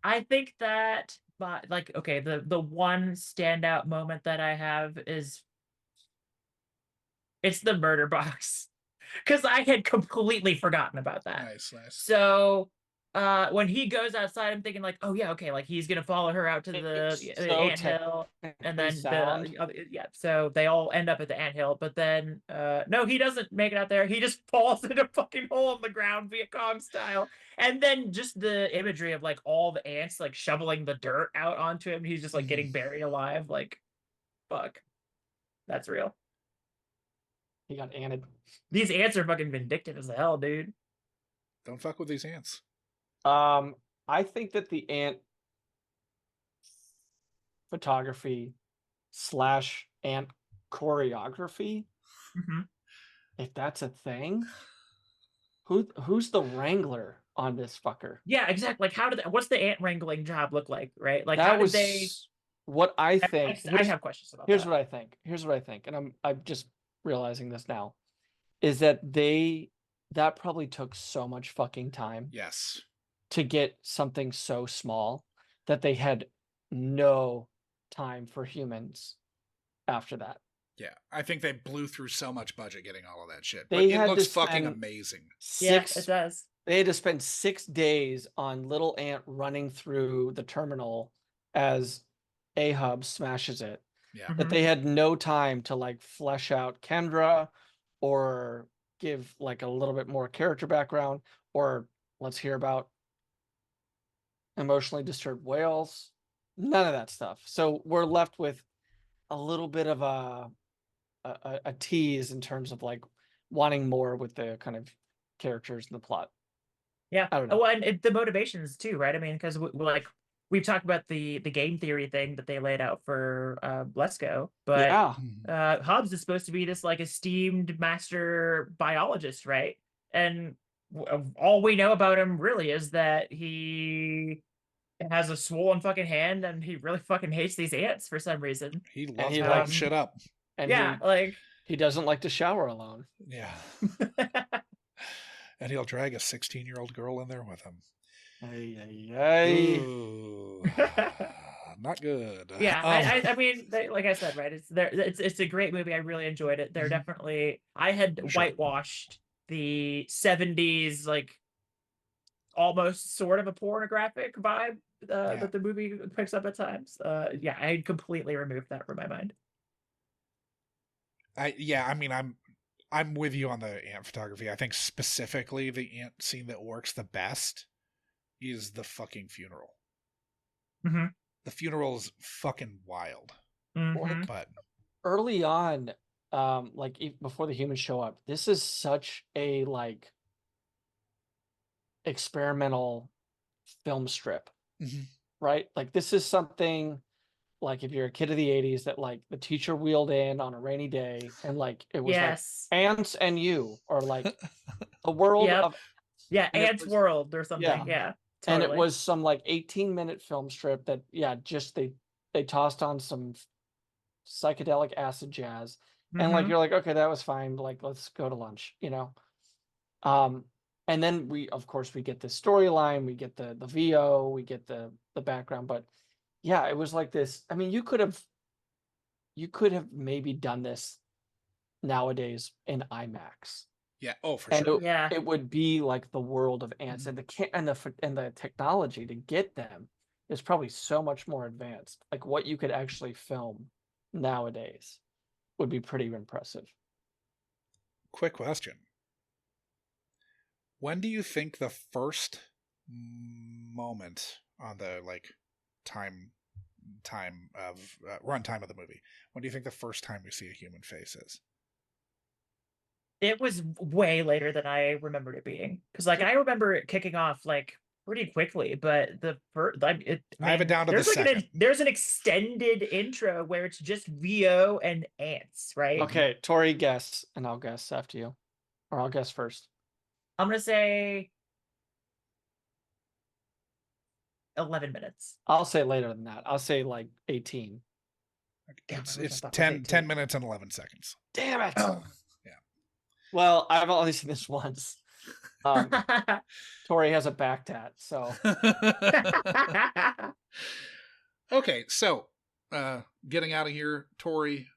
I think that, but like, okay, the one standout moment that I have is it's the murder box, because I had completely forgotten about that. Nice. So when he goes outside, I'm thinking like, oh yeah, okay, like he's gonna follow her out to the anthill, and then so they all end up at the anthill. But then no, he doesn't make it out there. He just falls in a fucking hole in the ground, Viet Cong style. And then just the imagery of like all the ants like shoveling the dirt out onto him. He's just like getting buried alive. Like, fuck, that's real. He got anted. These ants are fucking vindictive as hell, dude. Don't fuck with these ants. I think that the ant photography / ant choreography, if that's a thing, who's the wrangler on this fucker? Yeah, exactly. Like, what's the ant wrangling job look like, right? Like, how did they? What I think. I have questions about. Here's what I think. And I'm just realizing this now, is that that probably took so much fucking time. Yes. To get something so small that they had no time for humans after that. Yeah, I think they blew through so much budget getting all of that shit. It looks fucking amazing. Yes, it does. They had to spend 6 days on little ant running through the terminal as Ahab smashes it. Yeah. That they had no time to like flesh out Kendra or give like a little bit more character background, or let's hear about emotionally disturbed whales. None of that stuff. So we're left with a little bit of a tease in terms of like wanting more with the kind of characters in the plot. Yeah. I don't know. Oh, and the motivations too, right? I mean, because like we've talked about the game theory thing that they laid out for Lesko, but Yeah. Hobbs is supposed to be this like esteemed master biologist, right? And all we know about him really is that he has a swollen fucking hand and he really fucking hates these ants for some reason. He loves he blowing likes- shit up. And Yeah, like he doesn't like to shower alone. Yeah. And he'll drag a 16-year-old girl in there with him. Ooh, not good. Yeah, I mean, like I said, right? It's a great movie. I really enjoyed it. They're definitely. I had whitewashed the '70s, like almost sort of a pornographic vibe that the movie picks up at times. Yeah, I had completely removed that from my mind. I mean, I'm with you on the ant photography. I think specifically the ant scene that works the best is the fucking funeral. Mm-hmm. The funeral's fucking wild. Mm-hmm. But early on, like before the humans show up, this is such a like experimental film strip, right? Like this is something like if you're a kid of the 80s that like the teacher wheeled in on a rainy day and like it was like ants and you, or like a world of Ants World or something. Yeah. And Totally. it was some like 18-minute film strip that just they tossed on some psychedelic acid jazz, and like you're like, okay, that was fine, like let's go to lunch, you know. And then we of course we get the storyline, we get the VO, we get the background, but yeah, it was like this. I mean, you could have maybe done this nowadays in IMAX. Yeah. Oh, for sure. It would be like the world of ants, and the technology to get them is probably so much more advanced. Like what you could actually film nowadays would be pretty impressive. Quick question. When do you think the first moment on the like time of runtime of the movie, when do you think the first time we see a human face is? It was way later than I remembered it being, because like I remember it kicking off like pretty quickly, but the first I have it down to the second. There's an extended intro where it's just VO and ants, right? Okay, Tori, guess, and I'll guess after you, or I'll guess first. I'm gonna say 11 minutes. I'll say later than that. I'll say like 18. It's 10 minutes and 11 seconds. Damn it. Yeah. Well, I've only seen this once. Tori has a back tat, so. Okay, so getting out of here, Tori,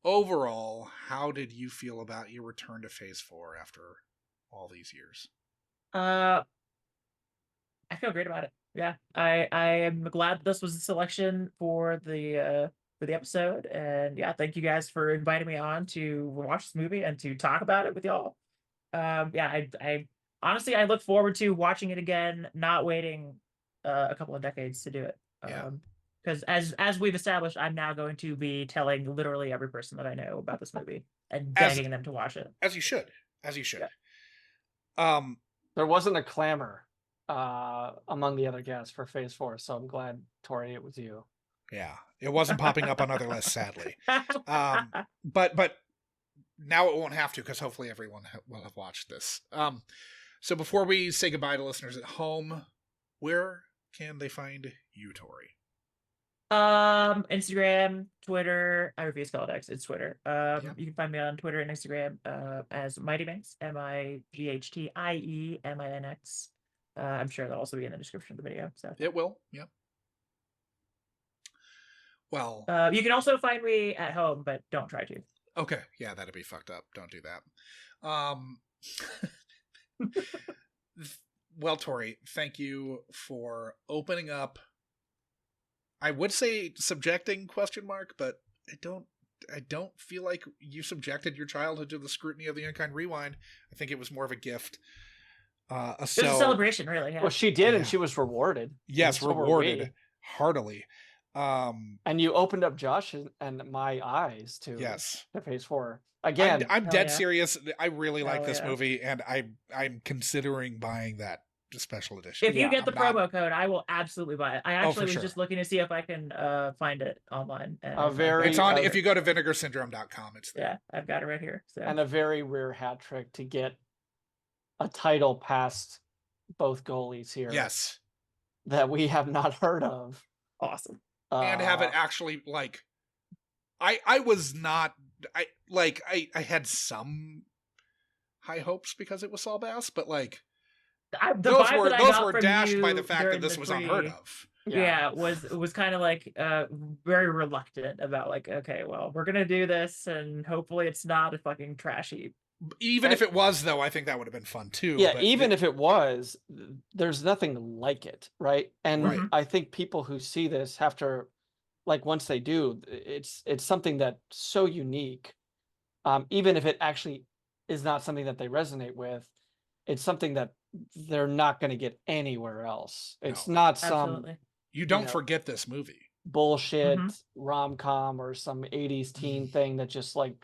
overall, how did you feel about your return to Phase 4 after all these years? I feel great about it. Yeah, I am glad this was the selection for the episode, and yeah, thank you guys for inviting me on to watch this movie and to talk about it with y'all. Yeah, I honestly I look forward to watching it again, not waiting a couple of decades to do it. Because as we've established, I'm now going to be telling literally every person that I know about this movie and begging them to watch it. As you should. Yeah. There wasn't a clamor among the other guests for Phase 4, so I'm glad, Tori, it was you. Yeah, it wasn't popping up on other lists, sadly. But now it won't have to, because hopefully everyone will have watched this. So before we say goodbye to listeners at home, where can they find you, Tori? Instagram, Twitter. I review Spelledex. It's Twitter. You can find me on Twitter and Instagram as Mightie Minx, MIGHTIEMINX. I'm sure that'll also be in the description of the video. So it will. Yep. Well, you can also find me at home, but don't try to. Okay, yeah, that'd be fucked up. Don't do that. Well, Tori, thank you for opening up. I would say subjecting ? But I don't feel like you subjected your childhood to the scrutiny of the Unkind Rewind. I think it was more of a gift. It was a celebration, really. Yeah. Well, she did, and she was rewarded. Yes, so rewarded heartily. And you opened up Josh and my eyes to Phase 4 again. I'm dead serious. I really like this movie, and I'm considering buying that special edition. If you get the promo code, I will absolutely buy it. I actually was just looking to see if I can find it online. It's on. If you go to vinegarsyndrome.com, it's there. Yeah, I've got it right here. So. And a very rare hat trick to get a title past both goalies here. Yes, that we have not heard of. Awesome. And have it actually like, I was not. I had some high hopes because it was Saul Bass, but like. Those were dashed by the fact that this was unheard of. Yeah, was kind of like very reluctant about like, okay, well, we're gonna do this, and hopefully it's not a fucking trash heap. Even if it was, though, I think that would have been fun too. Yeah, even if it was, there's nothing like it, right? And I think people who see this have to, like, once they do, it's something that's so unique. Even if it actually is not something that they resonate with, it's something that they're not going to get anywhere else. It's not some you don't forget this movie bullshit rom-com or some 80s teen thing that just like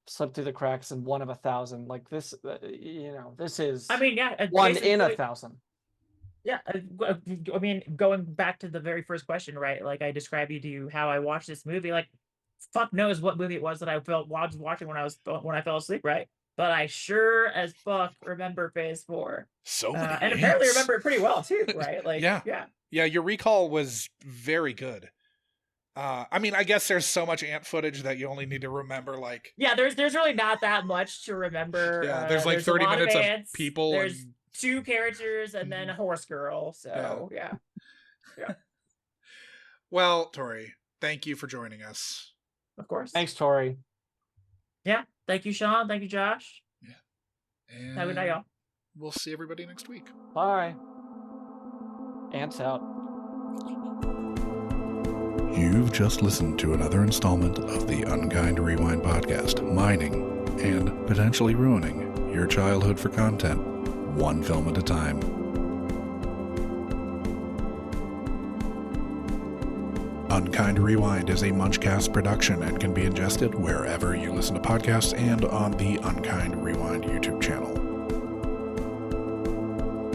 slipped through the cracks and 1 of 1,000. Like this, this is. I mean, yeah, 1 in 1,000. Yeah, I mean, going back to the very first question, right? Like I described to you how I watched this movie. Like, fuck knows what movie it was that I was watching when I fell asleep, right? But I sure as fuck remember Phase 4. So many and apparently remember it pretty well too, right? Like, yeah. Your recall was very good. I mean, I guess there's so much ant footage that you only need to remember like. Yeah, there's really not that much to remember. Yeah, there's like 30 minutes of people. There's 2 characters and then a horse girl. So yeah. Well, Tori, thank you for joining us. Of course. Thanks, Tori. Yeah. Thank you, Sean. Thank you, Josh. Yeah. And have a good night, y'all. We'll see everybody next week. Bye. Ants out. You've just listened to another installment of the Unkind Rewind podcast, mining and potentially ruining your childhood for content, one film at a time. Unkind Rewind is a Munchcast production and can be ingested wherever you listen to podcasts and on the Unkind Rewind YouTube channel.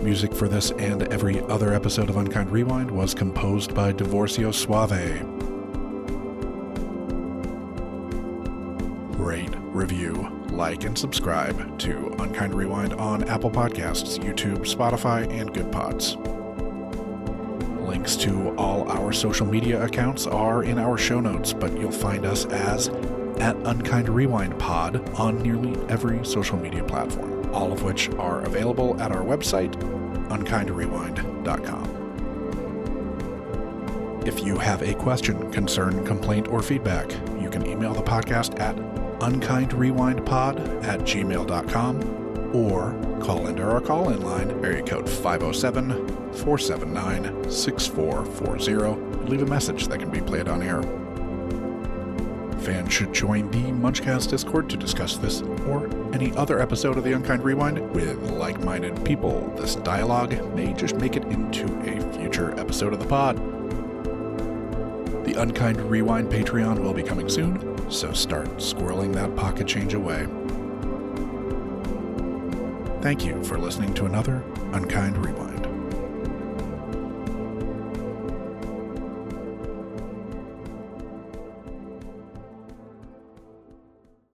Music for this and every other episode of Unkind Rewind was composed by Divorcio Suave. Rate, review, like, and subscribe to Unkind Rewind on Apple Podcasts, YouTube, Spotify, and Good Pods. Links to all our social media accounts are in our show notes, but you'll find us as @Unkind Rewind Pod on nearly every social media platform, all of which are available at our website, unkindrewind.com. If you have a question, concern, complaint, or feedback, you can email the podcast at unkindrewindpod@gmail.com or call into our call-in line, area code 507-479-6440, and leave a message that can be played on air. Fans should join the Munchcast Discord to discuss this or any other episode of the Unkind Rewind with like-minded people. This dialogue may just make it into a future episode of the pod. The Unkind Rewind Patreon will be coming soon, so start squirreling that pocket change away. Thank you for listening to another Unkind Rewind.